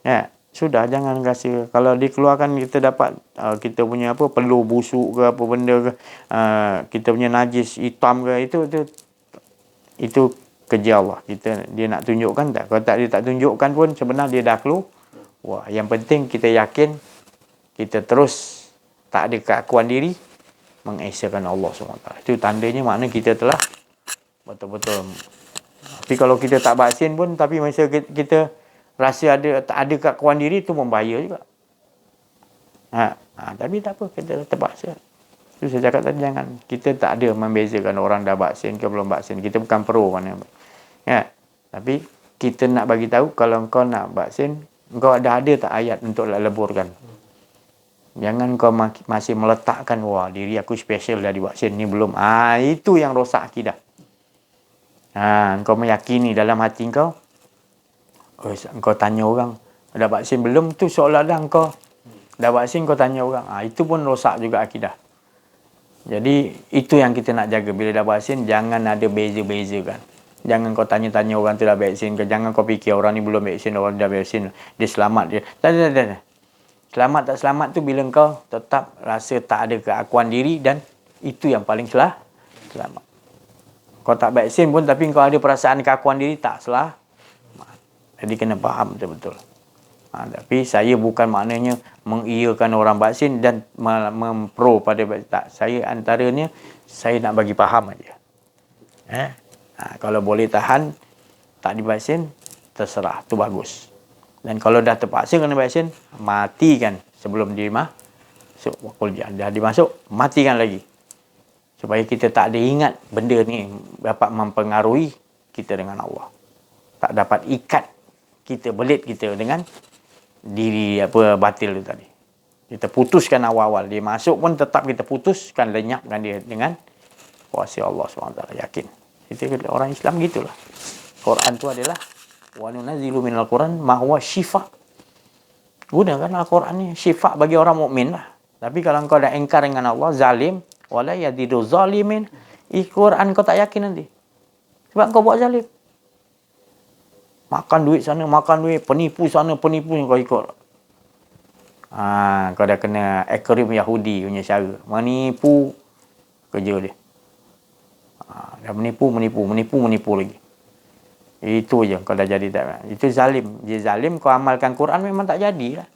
Ya, sudah, jangan rasa. Kalau dikeluarkan kita dapat kita punya apa, peluh busuk ke apa benda ke, kita punya najis hitam ke, itu kerja Allah. Dia nak tunjukkan tak? Kalau dia tak tunjukkan pun sebenarnya dia dah keluar. Wah, yang penting kita yakin, kita terus tak ada keakuan diri, mengesahkan Allah SWT. Itu tandanya makna kita telah betul-betul. Tapi kalau kita tak vaksin pun, tapi masa kita rasa tak ada keakuan diri, itu membahaya juga. Tapi tak apa, kita terpaksa. Itu saya cakap tadi, jangan. Kita tak ada membezakan orang dah vaksin ke belum vaksin. Kita bukan pro mana. Ya. Tapi kita nak bagi tahu, kalau kau nak vaksin, kau ada tak ayat untuk leburkan. Jangan kau masih meletakkan, wah diri aku special dah divaksin, ni belum. Itu yang rosak akidah. Kau meyakini dalam hati kau, kau tanya orang, dah vaksin belum? Tu seolah-olah kau dah vaksin, kau tanya orang. Itu pun rosak juga akidah. Jadi itu yang kita nak jaga. Bila dah vaksin, jangan ada beza-bezakan. Jangan kau tanya-tanya orang tu dah vaksin ke. Jangan kau fikir orang ni belum vaksin, orang dah vaksin, dia selamat dia. Tak. Selamat tak selamat tu bila kau tetap rasa tak ada keakuan diri, dan itu yang paling selamat. Kau tak vaksin pun tapi kau ada perasaan keakuan diri, tak selamat. Jadi kena faham betul-betul. Tapi saya bukan maknanya mengiyakan orang vaksin dan mempro pada vaksin. Tak, saya antaranya saya nak bagi faham aja. Kalau boleh tahan tak divaksin, terserah, tu bagus. Dan kalau dah terpaksa kena vaksin, matikan sebelum dimasuk. Dah dimasuk, matikan lagi. Supaya kita tak ada ingat benda ni dapat mempengaruhi kita dengan Allah. Tak dapat ikat kita, belit kita dengan diri batil tu tadi. Kita putuskan awal-awal. Dia masuk pun tetap kita putuskan, lenyapkan dia dengan kuasa Allah SWT. Yakin. Kita orang Islam gitulah. Quran tu adalah wa nunazzilu minal Quran ma huwa syifa. Gunakan Al-Quran ni syifa bagi orang mukmin lah. Tapi kalau kau dah engkar dengan Allah, zalim, wala yadidu zalimin, Quran kau tak yakin nanti. Sebab kau buat zalim. Makan duit sana, makan duit, penipu sana, penipu yang kau ikut. Kau dah kena akrim Yahudi punya cara. Menipu kerja dia. Dah menipu lagi. Itu je kau dah jadi tak. Itu zalim. Dia zalim, kau amalkan Quran memang tak jadilah.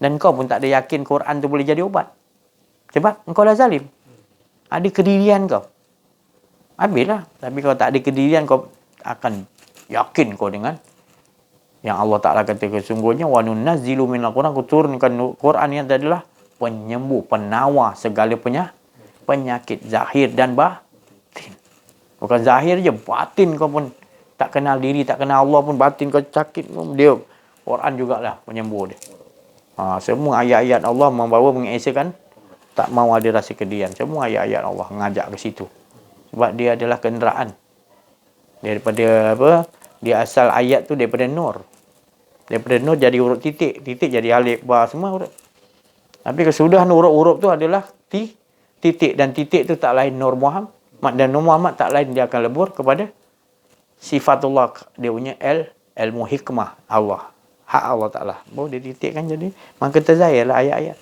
Dan kau pun tak ada yakin Quran tu boleh jadi ubat. Sebab engkau dah zalim. Ada kedirian kau. Habislah. Tapi kalau tak ada kedirian, kau akan yakin kau dengan yang Allah Ta'ala kata sesungguhnya wa nunazzilu minal Quran, aku turunkan Quran yang adalah penyembuh, penawar segala penyakit zahir dan batin. Bukan zahir je, batin kau pun tak kenal diri, tak kenal Allah pun batin kau sakit pun dia. Quran jugalah penyembuh dia. Semua ayat-ayat Allah membawa mengesakan tak mau ada rasa kedian. Semua ayat-ayat Allah mengajak ke situ. Sebab dia adalah kenderaan. Daripada apa? Dia asal ayat tu daripada nur. Daripada nur jadi huruf titik. Titik jadi alif, ba, semua huruf. Tapi kesudahan huruf-huruf tu adalah titik. Dan titik tu tak lain Nur Muhammad. Dan Nur Muhammad tak lain dia akan lebur kepada sifatullah. Dia punya ilmu hikmah Allah. Hak Allah Ta'ala. Baru dia titikkan jadi. Maka terzahir lah ayat-ayat.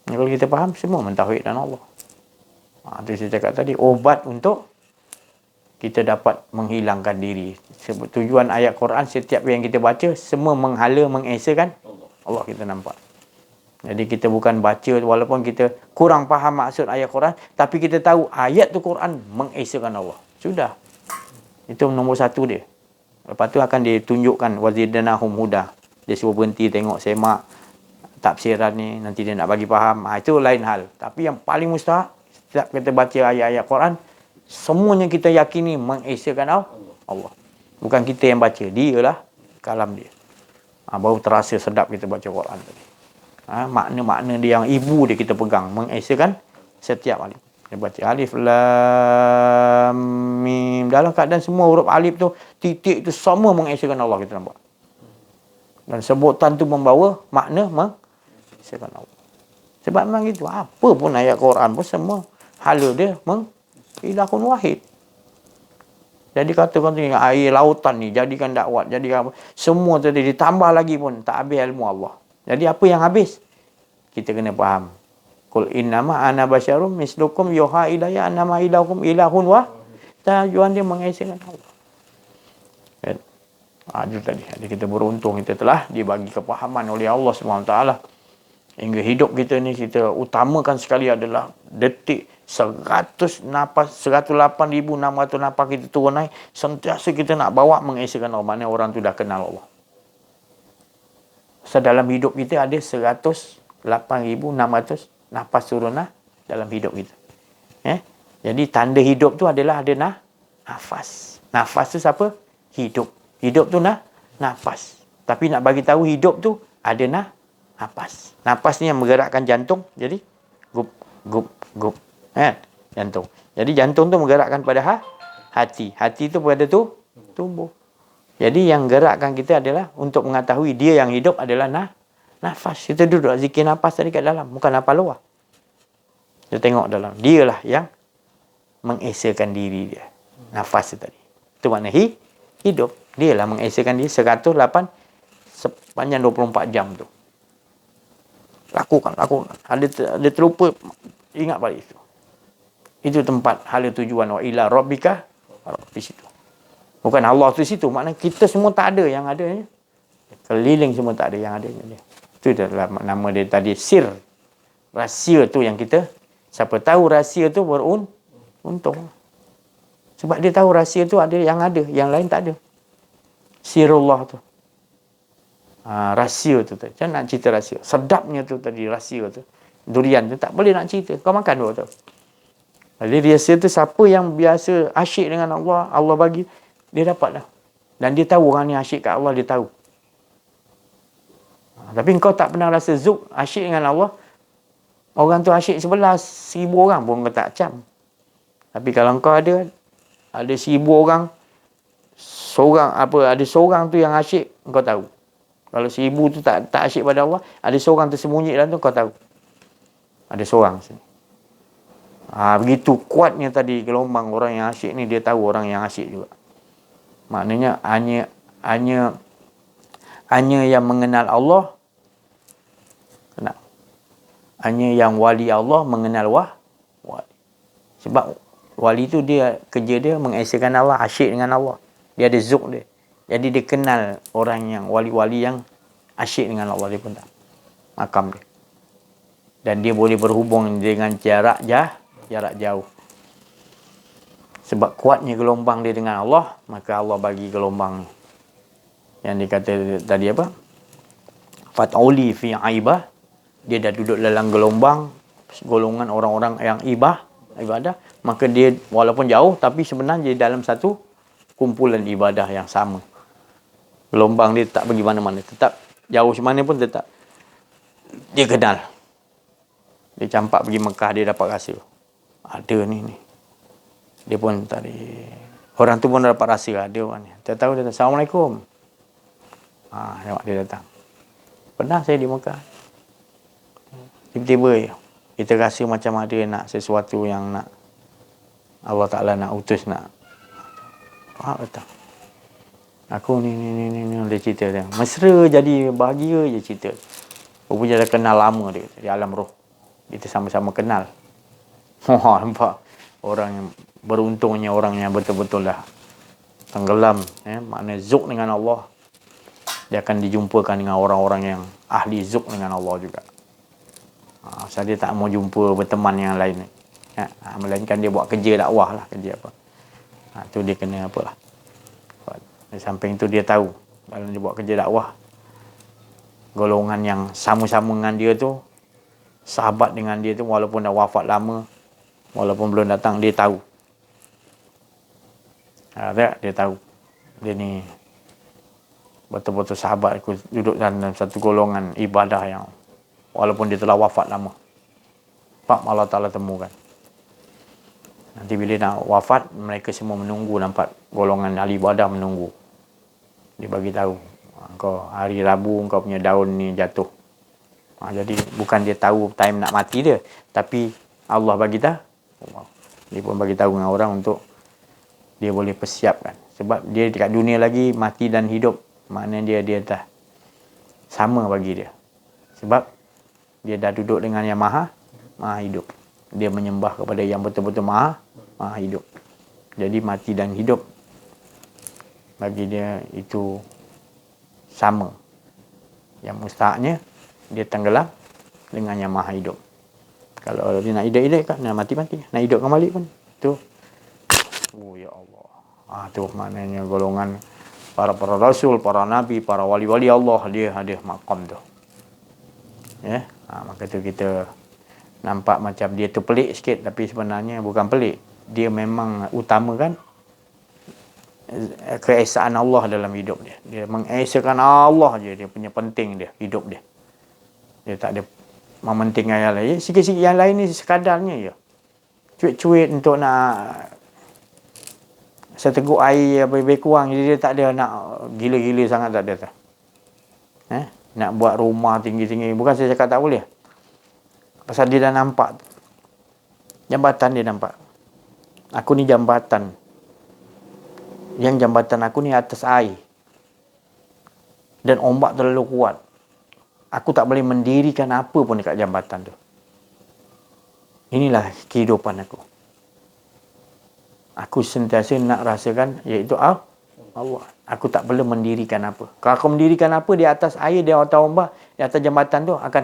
Kalau kita faham, semua mentauhidkan Allah. Itu saya cakap tadi. Obat untuk kita dapat menghilangkan diri. Tujuan ayat Quran, setiap yang kita baca, semua menghala, mengesakan Allah kita nampak. Jadi kita bukan baca, walaupun kita kurang faham maksud ayat Quran, tapi kita tahu ayat tu Quran mengesakan Allah. Sudah. Itu nombor satu dia. Lepas tu akan ditunjukkan wazidanahum huda. Dia suruh berhenti tengok semak tafsiran ni, nanti dia nak bagi faham. Itu lain hal. Tapi yang paling mustahak, setiap kita baca ayat-ayat Quran, semuanya kita yakini mengesakan Allah. Bukan kita yang baca, dia lah kalam dia. Baru terasa sedap kita baca Quran tadi. Makna-makna dia yang ibu dia kita pegang, mengesakan setiap alif. Dia baca alif lam mim. Dalam keadaan semua huruf alif tu, titik tu semua mengesakan Allah, kita nampak. Dan sebutan tu membawa makna mengesakan Allah. Sebab memang gitu. Apa pun ayat Quran pun semua hala dia ilahun wahid. Jadi kata-kata air lautan ni jadikan dakwat, jadikan apa, semua tadi ditambah lagi pun tak habis ilmu Allah. Jadi apa yang habis? Kita kena faham. Qul innama ana basyarum mislukum yuha ilayya annama ilahukum ilahun wahid. Tujuan dia mengesakan Allah. Itu tadi. Jadi kita beruntung kita telah dibagi kepahaman oleh Allah SWT. Hingga hidup kita ni kita utamakan sekali adalah detik 108,600 nafas kita turun naik. Sentiasa kita nak bawa mengesakan Allah. Mana orang tu dah kenal Allah. So, dalam hidup kita ada 108,600 nafas turun dalam hidup kita. Jadi tanda hidup tu adalah ada nafas. Nafas tu siapa? Hidup. Hidup tu nafas. Tapi nak bagi tahu hidup tu ada nafas. Nafas ni yang menggerakkan jantung. Jadi gup gup gup. Jantung. Jadi jantung tu menggerakkan pada hati. Hati tu pada tubuh. Jadi yang gerakkan kita adalah untuk mengetahui dia yang hidup adalah nafas. Kita duduk zikir nafas tadi kat dalam, bukan nafas luar. Kita tengok dalam. Dialah yang mengesakan diri dia. Nafas tu tadi. Itu makna hidup. Dialah mengesakan diri 108 sepanjang 24 jam tu. Lakukan. Ada terlupa, ingat balik itu. Itu tempat hala tujuan wa ila rabbika di situ. Bukan Allah tu situ, maknanya kita semua tak ada yang ada. Keliling semua tak ada yang ada. Itu adalah nama dia tadi, sir. Rahsia tu yang kita, siapa tahu rahsia tu beruntung. Sebab dia tahu rahsia tu ada, yang lain tak ada. Sirullah tu. Rahsia tu tadi. Macam nak cerita rahsia. Sedapnya tu tadi, rahsia tu. Durian tu tak boleh nak cerita. Kau makan dulu tu. Jadi rahsia tu siapa yang biasa asyik dengan Allah, Allah bagi, dia dapat dah. Dan dia tahu orang ni asyik kat Allah, dia tahu. Tapi kau tak pernah rasa zuk asyik dengan Allah. Orang tu asyik sebelah 1,000 orang pun kau tak cam. Tapi kalau kau ada 1,000 orang, ada seorang tu yang asyik, kau tahu. Kalau 1,000 tu tak asyik pada Allah, ada seorang tersembunyi dalam tu, kau tahu. Ada seorang sini. Begitu kuatnya tadi gelombang orang yang asyik ni, dia tahu orang yang asyik juga. Maknanya hanya yang mengenal Allah, hanya yang wali Allah mengenal wali. Sebab Wali tu dia, kerja dia mengesakan Allah, asyik dengan Allah. Dia ada zuk dia. Jadi dia kenal orang yang wali-wali yang asyik dengan Allah, dia pun tak. Makam dia. Dan dia boleh berhubung dengan jarak jauh. Sebab kuatnya gelombang dia dengan Allah, maka Allah bagi gelombang ni. Yang dikata tadi apa? Fat'uli fi aibah. Dia dah duduk dalam golongan orang-orang yang ibadah. Maka dia walaupun jauh, tapi sebenarnya dia dalam satu kumpulan ibadah yang sama. Gelombang dia tak pergi mana-mana. Tetap jauh mana pun tetap dia kenal. Dia campak pergi Mekah, dia dapat rasa. Ada ni. Dia pun tadi. Orang tu pun dapat rasa ada orang ni. Tak tahu dia kata, Assalamualaikum. Tengok dia datang. Pernah saya di Mekah. Tiba-tiba kita rasa macam ada nak sesuatu yang nak Allah Ta'ala nak utus nak. Betul. Aku ni dia cerita dia. Mesra jadi bahagia je cerita. Rupanya dah kenal lama dia di alam roh. Kita sama-sama kenal. Nampak orang yang beruntungnya, orang yang betul-betul dah tenggelam, makna zuk dengan Allah. Dia akan dijumpakan dengan orang-orang yang ahli zuk dengan Allah juga. Saya dia tak mau jumpa berteman yang lain. Melainkan dia buat kerja dakwah lah, kerja apa. Tu dia kena apalah. Di samping tu dia tahu kalau dia buat kerja dakwah, golongan yang sama-sama dengan dia tu, sahabat dengan dia tu, walaupun dah wafat lama, walaupun belum datang, dia tahu. Dia tahu. Dia ni betul-betul sahabat, aku duduk dalam satu golongan ibadah yang walaupun dia telah wafat lama. Pak Allah Ta'ala temukan. Nanti bila nak wafat, mereka semua menunggu, nampak golongan ahli ibadah menunggu. Dia bagi tahu, kau hari Rabu kau punya daun ni jatuh. Jadi bukan dia tahu time nak mati dia, tapi Allah bagi tahu. Dia pun bagi tahu dengan orang untuk dia boleh persiapkan. Sebab dia dekat dunia lagi mati dan hidup, maknanya dia dah sama bagi dia. Sebab dia dah duduk dengan yang maha hidup. Dia menyembah kepada yang betul-betul maha hidup. Jadi mati dan hidup bagi dia itu sama. Yang mustahaknya dia tenggelam dengan yang maha hidup. Kalau dia nak hidup kan, nak mati-mati. Nak hidup kembali pun. Tu. Ya Allah. Tu maknanya golongan para rasul, para nabi, para wali-wali Allah. Dia ada maqam tu. Maka tu kita nampak macam dia tu pelik sikit, tapi sebenarnya bukan pelik. Dia memang utamakan keesaan Allah dalam hidup dia. Dia mengesakan Allah je, dia punya penting dia, hidup dia. Dia tak ada mementingkan yang lain. Sikit-sikit yang lain ni sekadarnya je. Cuit-cuit untuk nak seteguk air lebih kurang. Jadi dia tak ada nak gila-gila sangat, tak ada tu. Nak buat rumah tinggi-tinggi. Bukan saya cakap tak boleh. Pasal dia dah nampak. Jambatan dia nampak. Aku ni jambatan. Yang jambatan aku ni atas air. Dan ombak terlalu kuat. Aku tak boleh mendirikan apa pun dekat jambatan tu. Inilah kehidupan aku. Aku sentiasa nak rasakan, iaitu Allah. Aku tak perlu mendirikan apa. Kalau aku mendirikan apa di atas air, di atas ombak, di atas jambatan tu akan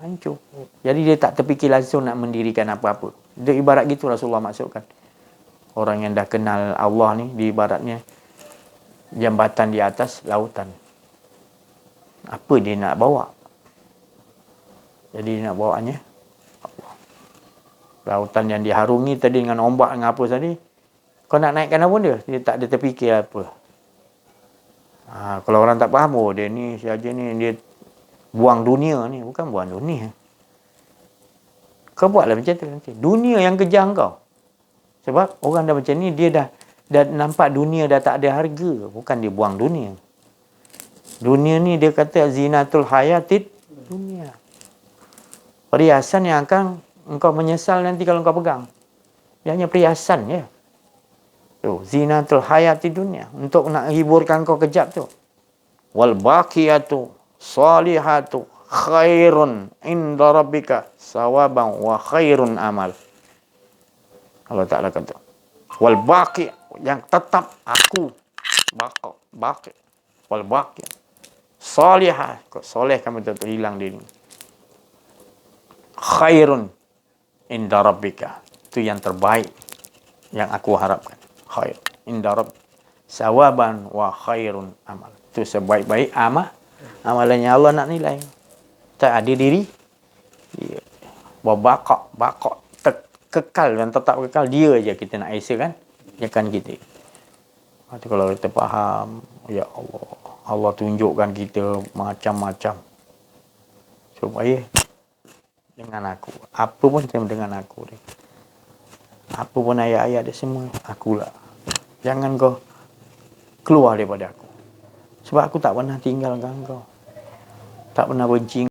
hancur. Jadi dia tak terfikir langsung nak mendirikan apa-apa. Dia ibarat gitu Rasulullah maksudkan. Orang yang dah kenal Allah ni, di ibaratnya jambatan di atas lautan. Apa dia nak bawa? Jadi dia nak bawanya Allah. Lautan yang diharungi tadi dengan ombak dengan apa tadi, kau nak naikkan apa dia? Dia tak ada terfikir apa. Kalau orang tak faham, dia ni saja ni, dia buang dunia ni. Bukan buang dunia. Kau buatlah macam tu nanti. Dunia yang kejar kau. Sebab orang dah macam ni, dia dah nampak dunia dah tak ada harga. Bukan dia buang dunia. Dunia ni dia kata zinatul hayatid dunia. Perhiasan yang akan engkau menyesal nanti kalau engkau pegang. Dia hanya perhiasan je. Tu, zinatul hayatid dunia. Untuk nak hiburkan kau kejap tu. Wal baqiyatu salihatu khairun inda rabbika sawaban wa khairun amal. Allah Ta'ala kata. Wal baqi, yang tetap aku. Baqi. Wal baqi. Salihah. Kok soleh kamu tetap hilang di ini. Khairun inda rabbika. Itu yang terbaik yang aku harapkan. Khair inda rabb. Sawaban wa khairun amal. Itu sebaik-baik amalannya Allah nak nilai. Tak ada diri. Baqa. Kekal dan tetap kekal. Dia aja kita nak esa kan. Dia kan kita. Nanti kalau kita faham, ya Allah. Allah tunjukkan kita macam-macam. Supaya dengan aku. Apa pun dengan aku. Apa pun ayat-ayat dia semua. Akulah. Jangan kau keluar daripada aku. Sebab aku tak pernah tinggalkan kau. Tak pernah benci